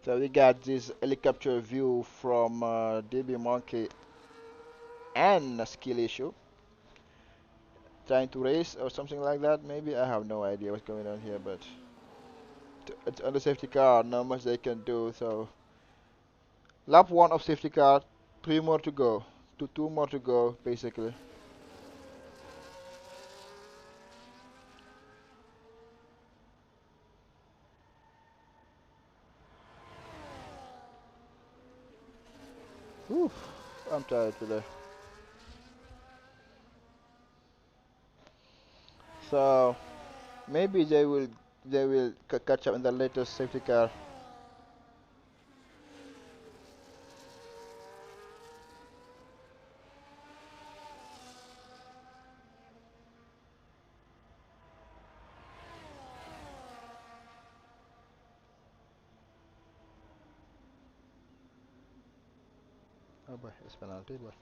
So we got this helicopter view from DB Monkey and a skill issue. Trying to race or something like that, maybe? I have no idea what's going on here, but it's on the safety car, not much they can do, so lap 1 of safety car, 3 more to go. 2 more to go, basically. Whew, I'm tired today. So maybe they will catch up in the latest safety car. Oh boy, it's penalty, but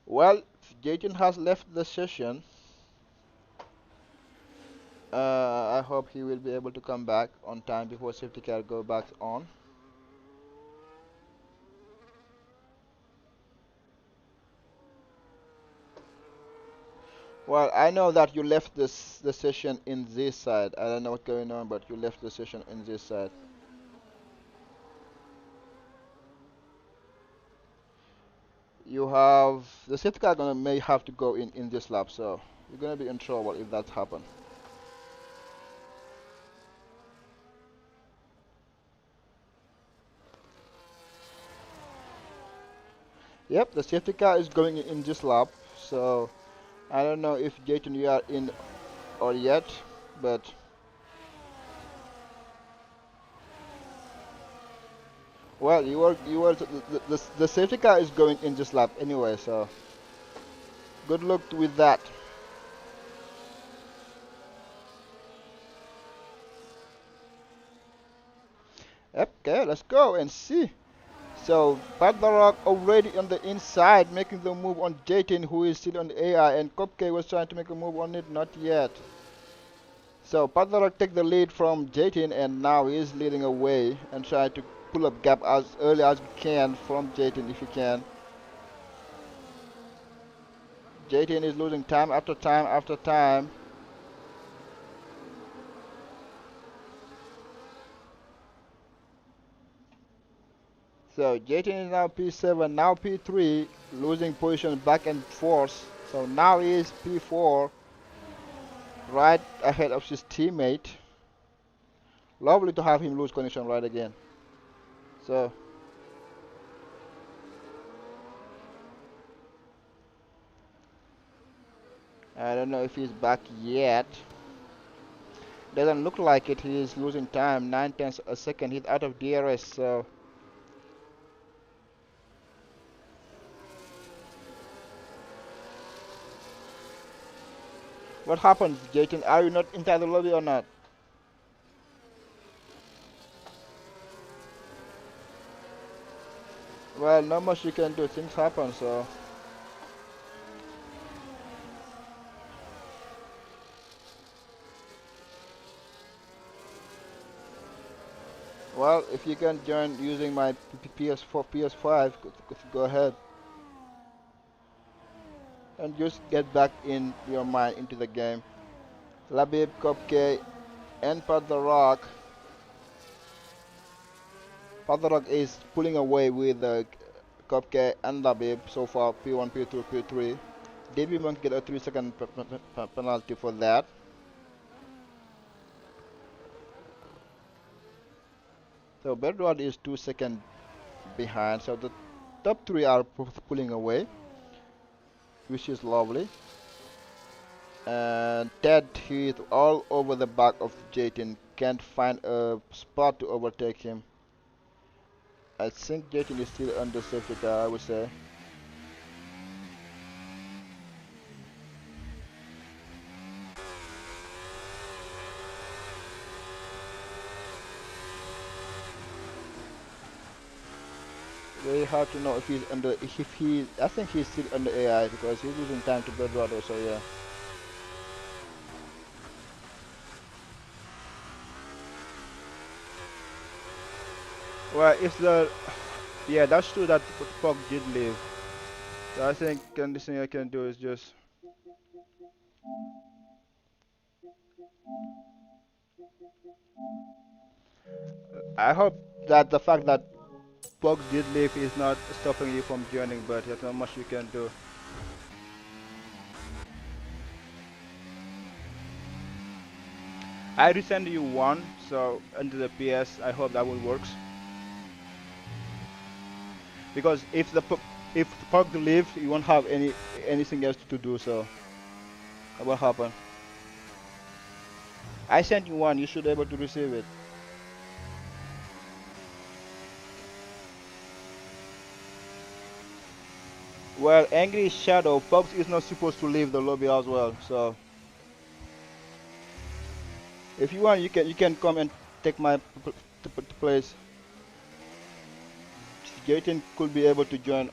well, Jason has left the session. I hope he will be able to come back on time before safety car go back on. Well, I know that you left the session in this side. I don't know what's going on, but you left the session in this side. You have the safety car gonna may have to go in this lap, so you're gonna be in trouble if that happens. Yep, the safety car is going in this lap, so I don't know if Jayton you are in or yet, but well, you were the safety car is going in this lap anyway, so good luck with that. Okay, let's go and see So Pat the Rock already on the inside making the move on J10, who is still on the AI, and Cupcake was trying to make a move on it, not yet. So Pat the Rock take the lead from J10, and now he's leading away and try to pull up gap as early as we can from J10 if he can. J10 is losing time after time after time. So J10 is now P7, now P3, losing position back and forth. So now he is P4, right ahead of his teammate. Lovely to have him lose connection right again. So I don't know if he's back yet. Doesn't look like it. He is losing time, 9/10 a second. He's out of DRS. So what happens, Jayton? Are you not inside the lobby or not? Well, not much you can do. Things happen. So well, if you can join using my PS4, PS5, go ahead. And just get back in your mind into the game. Labib, Cupcake, and Pat the Rock. Pat the Rock is pulling away with Cupcake and Labib so far, P1, P2, P3. DB Monk get a 3-second penalty for that. So Bedrod is 2 seconds behind, so the top 3 are pulling away, which is lovely. And Ted, he is all over the back of Jayton, can't find a spot to overtake him. I think Jayton is still under safety car, I would say. Very hard to know if he's under, I think he's still under AI because he's losing time to Bedrod, so yeah. Well, if the, yeah, that's true that Pog did leave. So I think this thing I can do is just, I hope that the fact that Pog did leave is not stopping you from joining, but there's not much you can do. I resend you one, so under the PS, I hope that one works. Because if the Pog leaves, you won't have anything else to do, so that will happen. I sent you one, you should be able to receive it. Well, Angry Shadow, Pogs is not supposed to leave the lobby as well, so if you want, you can come and take my place. Jayton could be able to join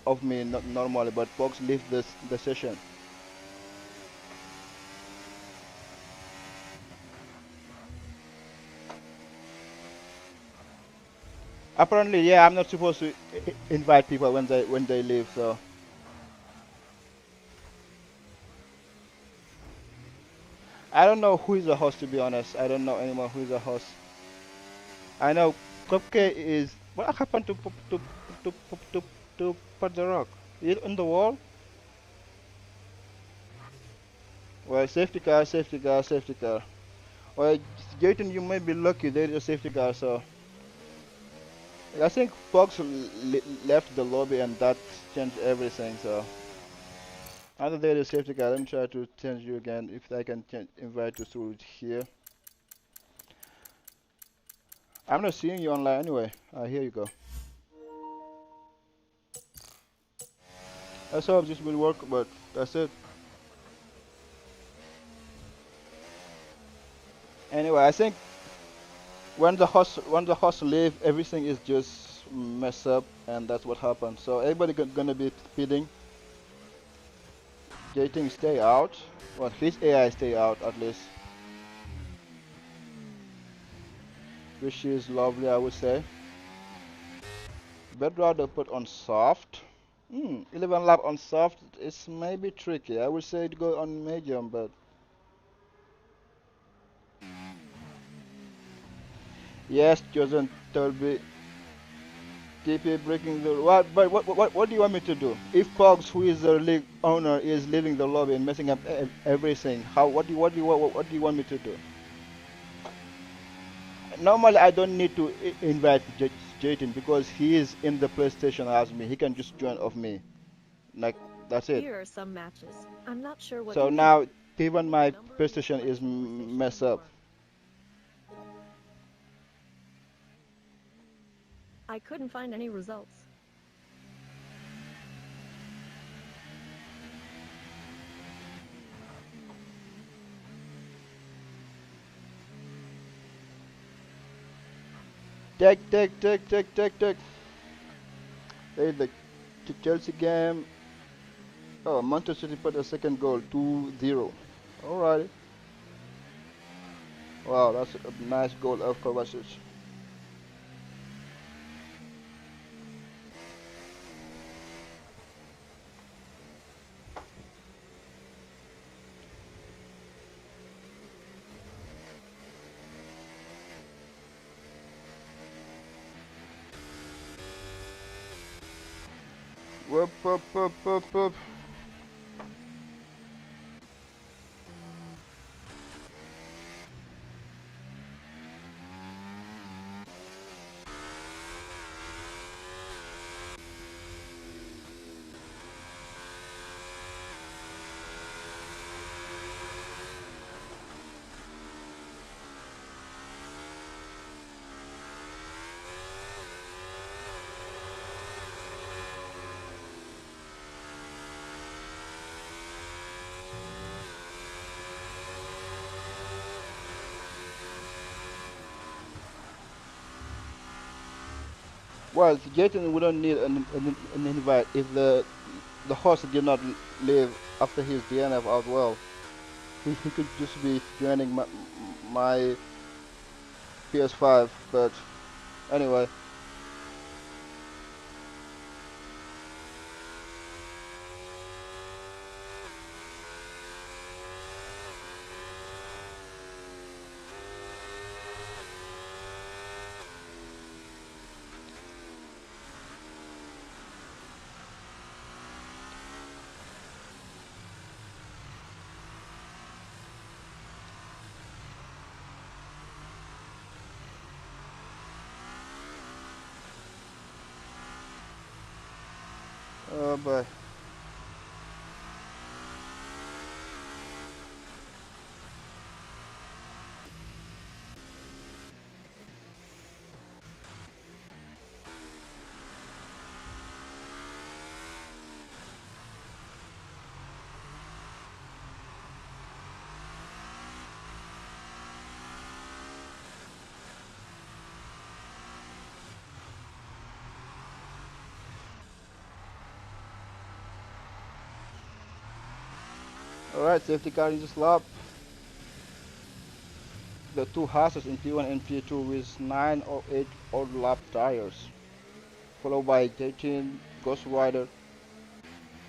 of me normally, but Pogs leave the session. Apparently, yeah, I'm not supposed to invite people when they leave, so. I don't know who is the host, to be honest. I don't know anyone who is the host. I know Cupcake is. What happened to Pat the Rock? Is it on the wall? Well, safety car, safety car, safety car. Well, Jayton, you may be lucky. There is a safety car, so. I think Fox left the lobby and that changed everything, so. Either there is a safety car. Let me try to change you again if I can invite you through here. I'm not seeing you online anyway. Here you go. I hope this will work, but that's it. Anyway, I think when the host leave, everything is just mess up, and that's what happened. So everybody gonna be speeding. Jating stay out. Well, his AI stay out at least. Which is lovely, I would say. But rather put on soft. 11 lap on soft is maybe tricky. I would say to go on medium, but yes, chosen Turby. TP breaking the what do you want me to do? If Pogs, who is the league owner, is leaving the lobby and messing up everything, what do you want me to do? Normally, I don't need to invite Jayden because he is in the PlayStation as me. He can just join off me, like that's it. Here are some matches. I'm not sure what. So now even my PlayStation is messed up. I couldn't find any results. Take. Hey, the Chelsea game. Oh, Manchester City put a second goal, 2-0. Alright. Wow, that's a nice goal of Kovacic. Whoop. Well, Jayden wouldn't need an invite if the host did not leave after his DNF out well. He could just be joining my PS5, but anyway. Oh boy. Alright, safety car in this lap. The two Haas's in P1 and P2 with 9 or 8 odd lap tires. Followed by 13 Ghost Rider.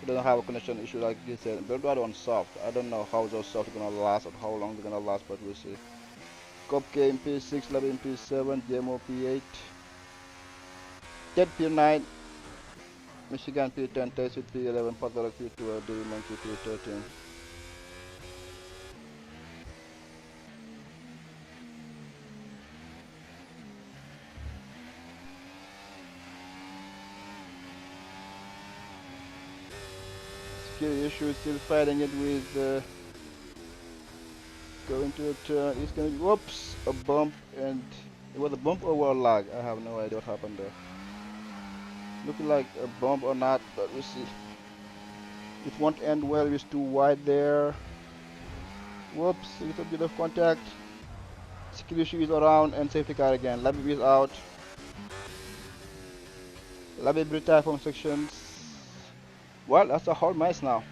Who doesn't have a connection issue like he said. But rather on soft. I don't know how those soft are gonna last or how long they're gonna last, but we'll see. Kopke in P6, Lab in P7, Demo P8. Ted P9. Michigan P10, Test with P11, Pathologic P12, Demon P13. Security issue, still fighting it with going to a turn. It's gonna be whoops, a bump, and it was a bump or a lag. I have no idea what happened there. Looking like a bump or not, but we'll see. It won't end well. It's too wide there. Whoops, a little bit of contact. Security issue is around and safety car again. Let me be out. Labib retire from sections. Well, that's a hard mess now.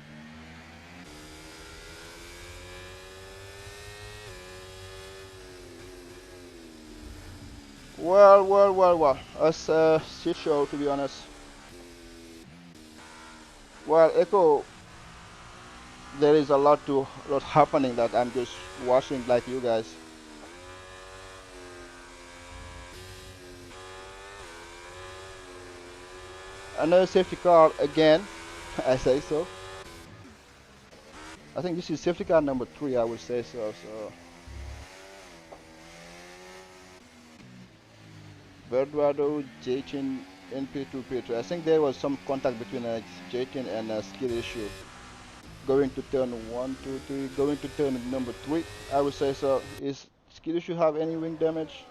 Well. That's a shit show, to be honest. Well, Echo, there is a lot happening that I'm just watching like you guys. Another safety car again, I say so. I think this is safety car number 3, I would say so. Verduado, Jayton, NP2, P2. I think there was some contact between Jayton and skill issue. Going to turn 1, 2, 3, going to turn number 3, I would say so. Is skill issue have any wing damage?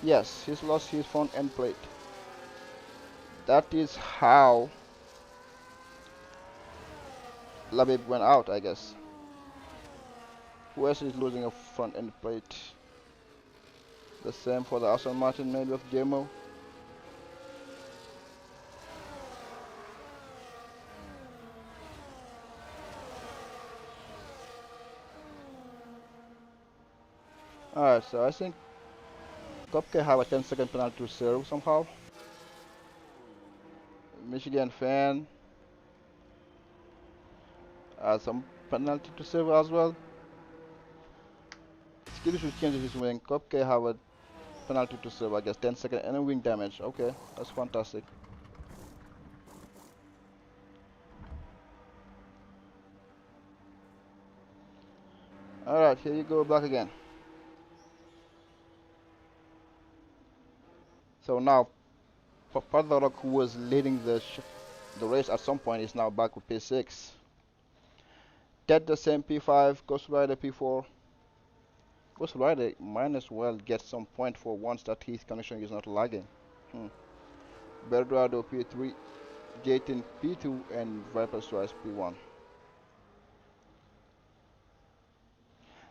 Yes, he's lost his front end plate. That is how Labib went out, I guess. Who else is losing a front end plate? The same for the Aston Martin, maybe of JMO. Alright, so I think Kopke have a 10-second penalty to serve somehow. Michigan fan has some penalty to serve as well. Skilly should change his wing. Kopke have a penalty to serve, I guess, 10-second and a wing damage. Okay, that's fantastic. Alright, here you go back again. So now, Padlock, who was leading the race at some point, is now back with P6. Ted the same P5, Ghost Rider P4. Ghost Rider might as well get some point for once that his connection is not lagging. Belgrado P3, Jayton P2, and Viper Strike P1.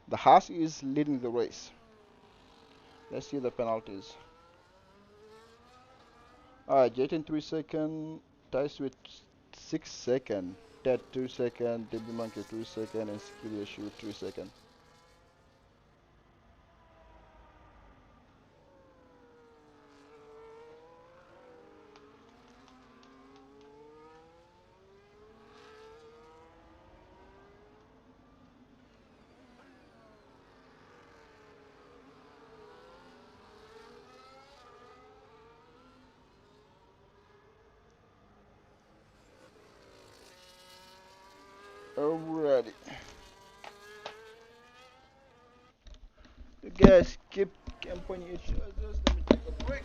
The Haas is leading the race. Let's see the penalties. Alright, Jayton 3 seconds, Tice with 6 seconds, Ted 2 seconds, DB Monkey 3 seconds, and Skilly Issue 3 seconds. Alrighty. You guys keep camping each other. Let me take a break.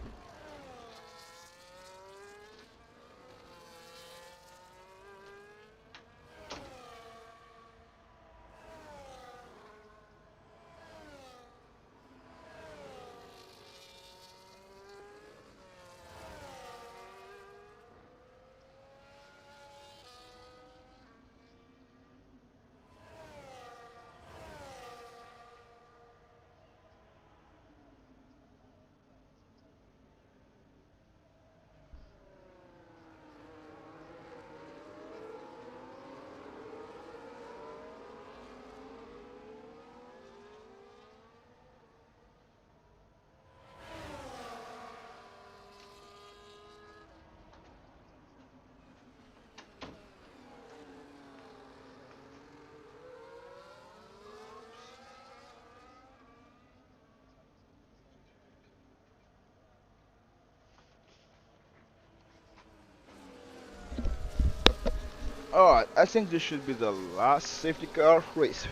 Alright, I think this should be the last safety car race.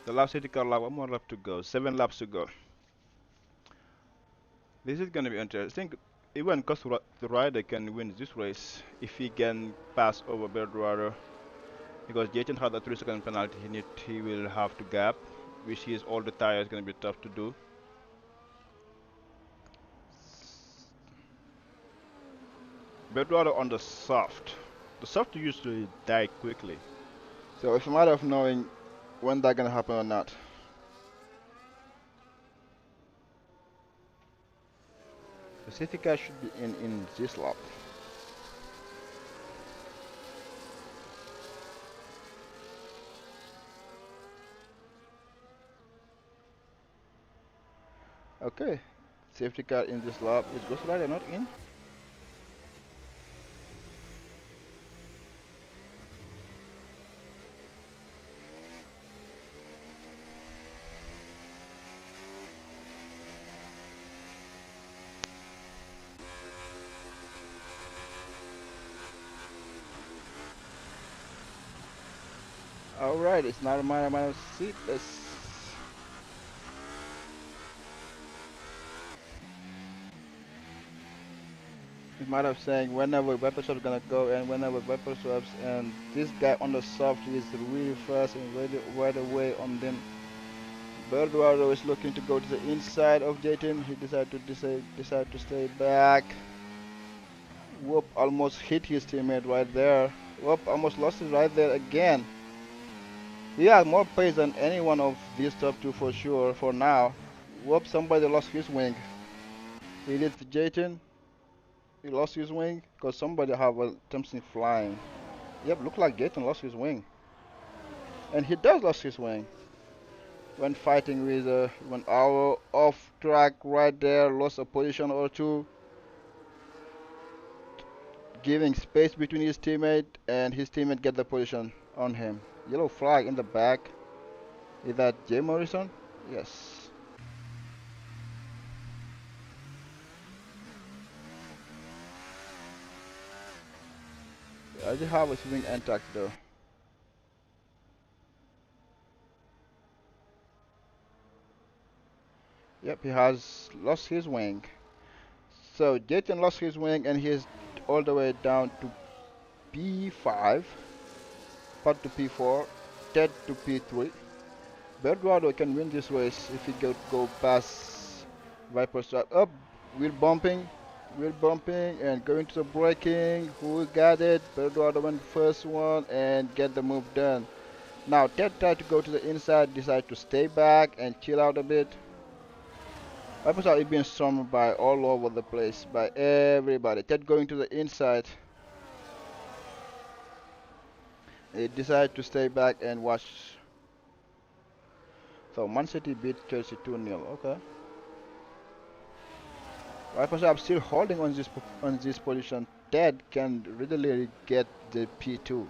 The last safety car lap, one more lap to go, 7 laps to go. This is gonna be interesting. I think even Ghost Rider can win this race if he can pass over Rider, because Jayton had a 3-second penalty he will have to gap, which is all the tires gonna be tough to do. Rider on the soft. The soft usually die quickly. So it's a matter of knowing when that's gonna happen or not. The safety car should be in this lap. Okay, safety car in this lap. Is Ghost Rider not in? Alright, it's not a matter of seat. It's a matter of saying whenever Viper Swap's gonna go and whenever Viper Swaps, and this guy on the soft is really fast and right away on them. Eduardo is looking to go to the inside of Jayton. He decided to stay back. Whoop, almost hit his teammate right there. Whoop, almost lost it right there again. He has more pace than any one of these top two for sure for now. Whoop, somebody lost his wing. He did Jayton. He lost his wing because somebody have a Thompson flying. Yep, look like Jayton lost his wing. And he does lost his wing. When fighting with one hour off track right there, lost a position or two, giving space between his teammate, and his teammate get the position on him. Yellow flag in the back. Is that Jay Morrison? Yes. I just have a swing intact though. Yep, he has lost his wing. So Jayton lost his wing and he's all the way down to P5, Pat to P4, Ted to P3. Eduardo can win this race if he go past Viper Strap. Up, wheel bumping, and going to the braking. Who got it? Eduardo went first one and get the move done. Now Ted tried to go to the inside, decided to stay back and chill out a bit. Viper Strap is being stormed by all over the place, by everybody. Ted going to the inside. He decided to stay back and watch. So Man City beat Chelsea 2-0. Okay. Viper Strap still holding on this position. Ted can readily get the P2,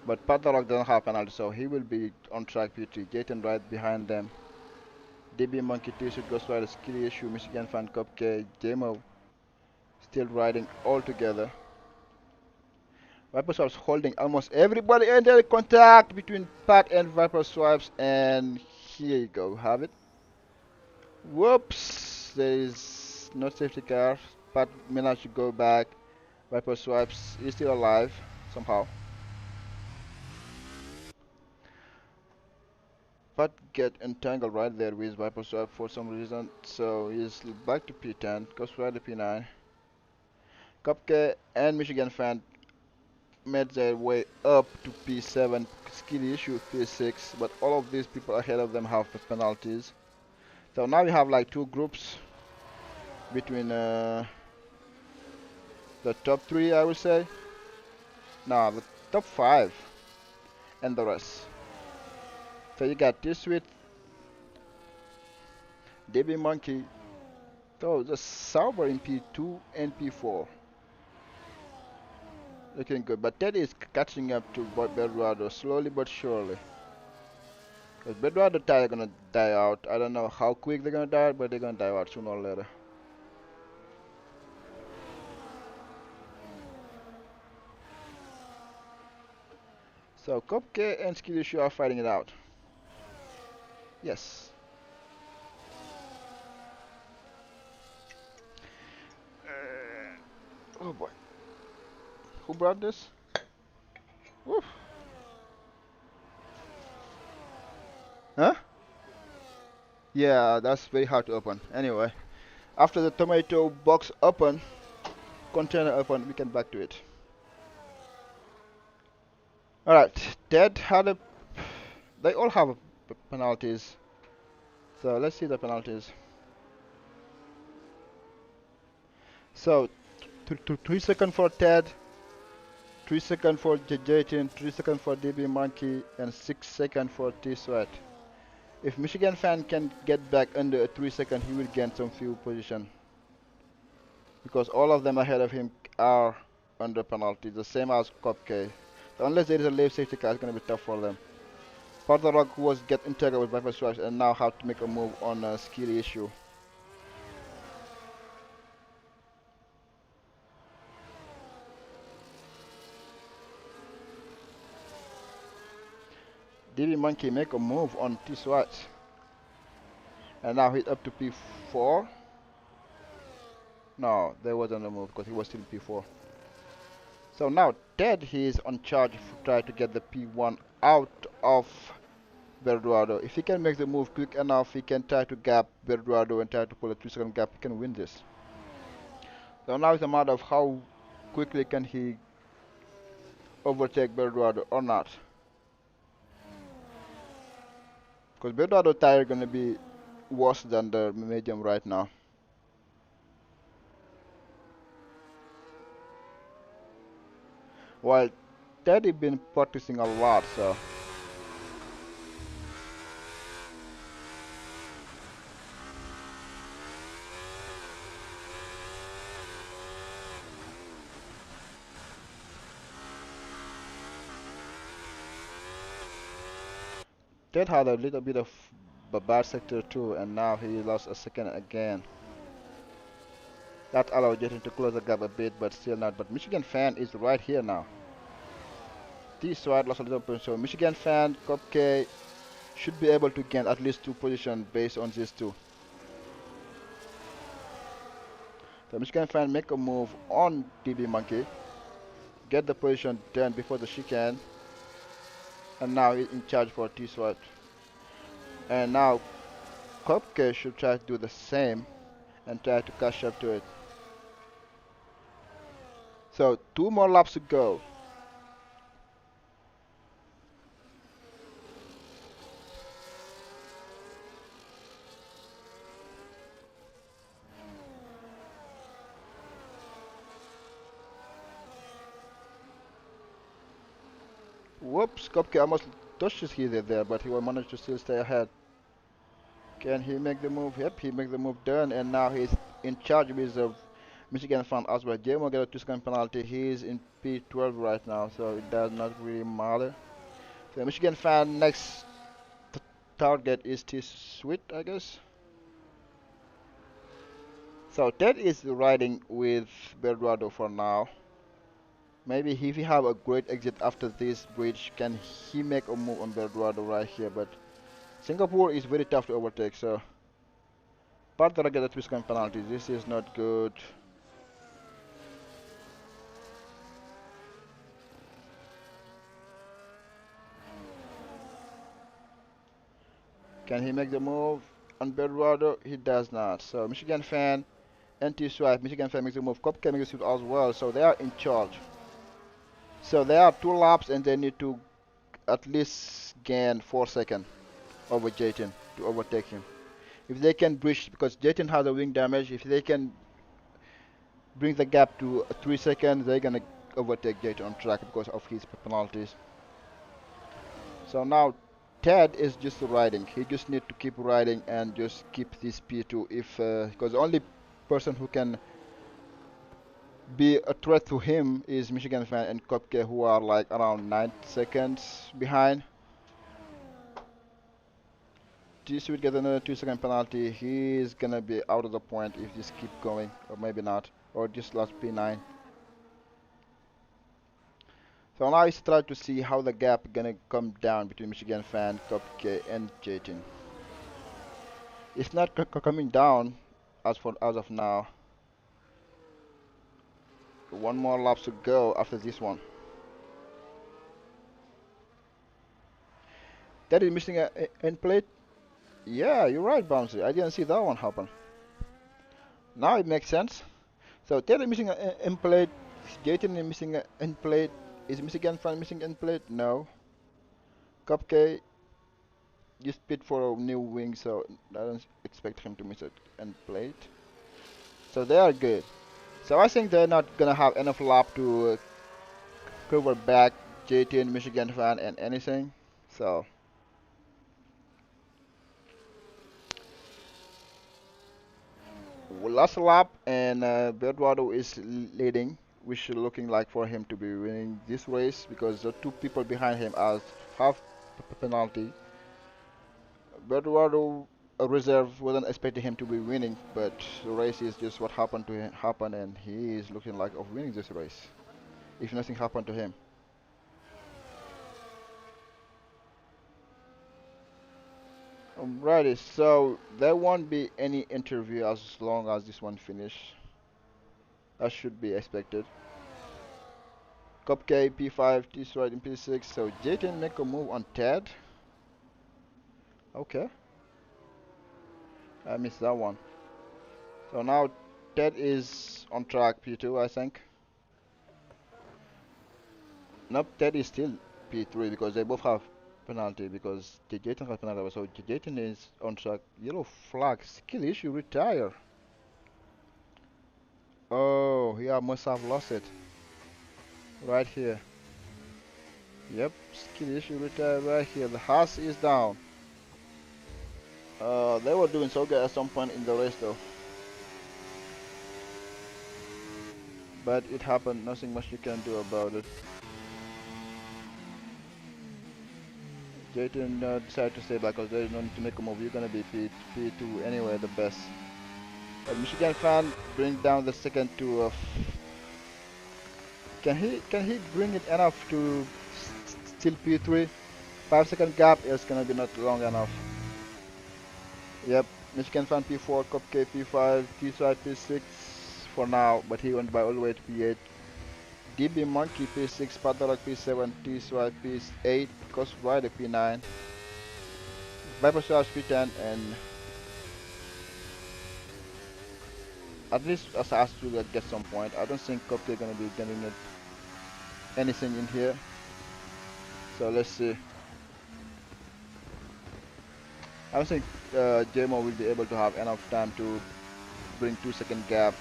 but Padlock doesn't have penalty, so he will be on track P3. Jayton right behind them. DB Monkey T-shirt, Ghost Rider, Skilly Issue, Michigan Fan Cupcake, Jamo still riding all together. Viper Swipes holding almost everybody, and there contact between Pat and Viper Swipes, and here you go, have it. Whoops, there is no safety car. Pat managed to go back. Viper Swipes is still alive somehow. Pat get entangled right there with Viper Swipe for some reason, so he's back to P10, Ghost Rider P9. Cupcake and Michigan Fan made their way up to P7, Skilly Issue P6, but all of these people ahead of them have penalties. So now we have like two groups between the top three, I would say. No, the top five and the rest. So you got T-Sweet, DB Monkey, so just Sauber in P2 and P4. Looking good, but Ted is catching up to Eduardo slowly but surely. Because Eduardo tire gonna die out. I don't know how quick they're gonna die out, but they're gonna die out sooner or later. So Cupcake and Skillishu are fighting it out. Yes. Oh boy. Who brought this? Woof. Huh? Yeah, that's very hard to open. Anyway, after the tomato box open, container open, we can back to it. Alright, Ted had a... They all have penalties. So let's see the penalties. So 3 seconds for Ted, 3 seconds for Jatin, 3 seconds for DB Monkey, and 6 seconds for T Sweat. If Michigan fan can get back under 3 seconds, he will gain some few position. Because all of them ahead of him are under penalty, the same as Kopke. So unless there is a late safety car, it's going to be tough for them. Partner Rock who was get integrated with bypass stripes and now have to make a move on a skill issue. DB Monkey make a move on T Swat. And now he's up to P4. No, there wasn't a move because he was still P4. So now Ted, he is on charge to try to get the P1 out of Berduado. If he can make the move quick enough, he can try to gap Berduado and try to pull a 3-second gap. He can win this. So now it's a matter of how quickly can he overtake Berduado or not. Because Berduado tire gonna be worse than the medium right now. While Teddy been practicing a lot, so Ted had a little bit of a bad sector too, and now he lost a second again. That allowed Jetton to close the gap a bit, but still not. But Michigan fan is right here now. T-Swat lost a little bit, so Michigan fan, Kopke should be able to gain at least 2 positions based on these two. The Michigan fan make a move on DB Monkey, get the position done before the chicane, and now he's in charge for T-Swat. And now Kopke should try to do the same and try to catch up to it. So 2 more laps to go. Whoops, Kopke almost touched his heater there, but he will manage to still stay ahead. Can he make the move? Yep, he makes the move done, and now he's in charge with the Michigan fan as well. Jamo got a 2-second penalty. He's in P12 right now, so it does not really matter. So Michigan fan next target is T-Sweet, I guess. So Ted is riding with Berduado for now. Maybe if he have a great exit after this bridge, can he make a move on Berduado right here? But Singapore is very tough to overtake, so Partner get a 3-second penalty. This is not good. Can he make the move on Berduado? He does not. So Michigan fan, anti-swipe. Michigan fan makes the move. Kopke makes it as well. So they are in charge. So there are 2 laps and they need to at least gain 4 seconds over Jatin to overtake him. If they can bridge, because Jatin has a wing damage, if they can bring the gap to 3 seconds, they're gonna overtake Jatin on track because of his penalties. So now Ted is just riding. He just need to keep riding and just keep this P2 if because the only person who can be a threat to him is Michigan fan and Kopke, who are like around 9 seconds behind. This would get another 2-second penalty. He's gonna be out of the point if this keep going, or maybe not, or just last P9. So now let's try to see how the gap gonna come down between Michigan fan, Kopke, and Jatin. It's not coming down as of now. 1 more lap to go after this one. That is missing an end plate. Yeah, you're right, Bouncy. I didn't see that one happen. Now it makes sense. So Ted is missing an end plate. Jatin is missing an end plate. Is Michigan fan missing end plate? No. Kopke just pit for a new wing, so I don't expect him to miss an end plate. So they are good. So I think they're not gonna have enough lap to cover back JT and Michigan fan and anything. So last lap and Eduardo is leading, which is looking like for him to be winning this race because the two people behind him are half penalty. Eduardo reserve wasn't expecting him to be winning, but the race is just what happened to him happen, and he is looking like of winning this race if nothing happened to him. Alrighty, so there won't be any interview as long as this one finish. That should be expected. Cupcake P5, T-Stride in P6. So J10 make a move on Ted. Okay, I missed that one. So now Ted is on track P2, I think. Nope, Ted is still P3 because they both have penalty because J10 has penalty. So J10 is on track. Yellow flag, skill issue, retire. Oh, yeah, must have lost it. Right here. Yep, skill issue, retire right here. The Haas is down. They were doing so good at some point in the race though. But it happened, nothing much you can do about it. Jayton decided to stay back because there is no need to make a move. You're gonna be P2 anyway, the best. But Michigan fan bring down the second to can he bring it enough to still P3? 5 second gap is gonna be not long enough. Yep, Michigan fan P4, Cupcake P5, T-Side P6 for now, but he went by all the way to P8. DB Monkey P6, Padalak P7, T-Side P8, Ghost Rider P9, Viper Charge P10, and at least Assassin will get some point. I don't think Cupcake gonna be getting it anything in here. So let's see. I don't think JMO will be able to have enough time to bring 2 second gap.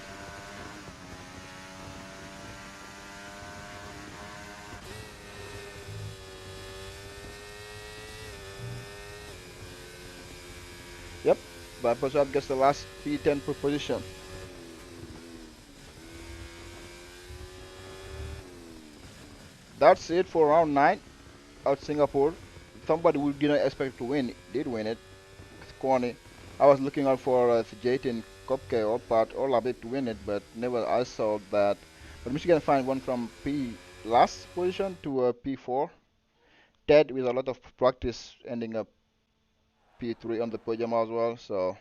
Yep, Viper gets the last P10 position. That's it for round 9 out Singapore. Somebody we didn't expect to win did win it. It's corny. I was looking out for Jayton, Kopke or Pat or Labib to win it, but never I saw that. But Michigan find one from P last position to P4. Ted with a lot of practice ending up P3 on the podium as well, so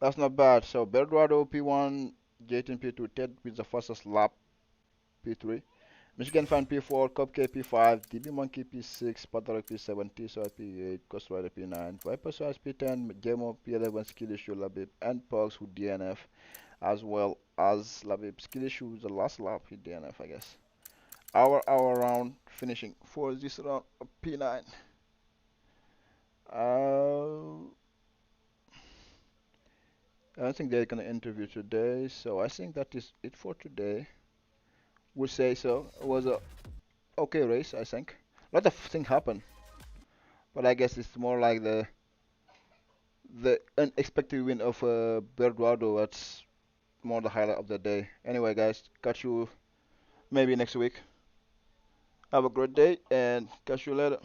that's not bad. So Belgrado P1, Jayton P2, Ted with the fastest lap P3. Michigan Fan P4, Cupcake P5, DB Monkey P6, Patrick P7, T-Side P8, Ghost Rider P9, Viper Size P10, Jemo P11, Skill Issue Labib, and Pugs with DNF, as well as Labib. Skill Issue was the last lap with DNF, I guess. Our round finishing for this round of P9. I don't think they're gonna interview today, so I think that is it for today. Would say so. It was a okay race, I think. A lot of things happened, but I guess it's more like the unexpected win of Belgrado. That's more the highlight of the day. Anyway, guys, catch you maybe next week. Have a great day and catch you later.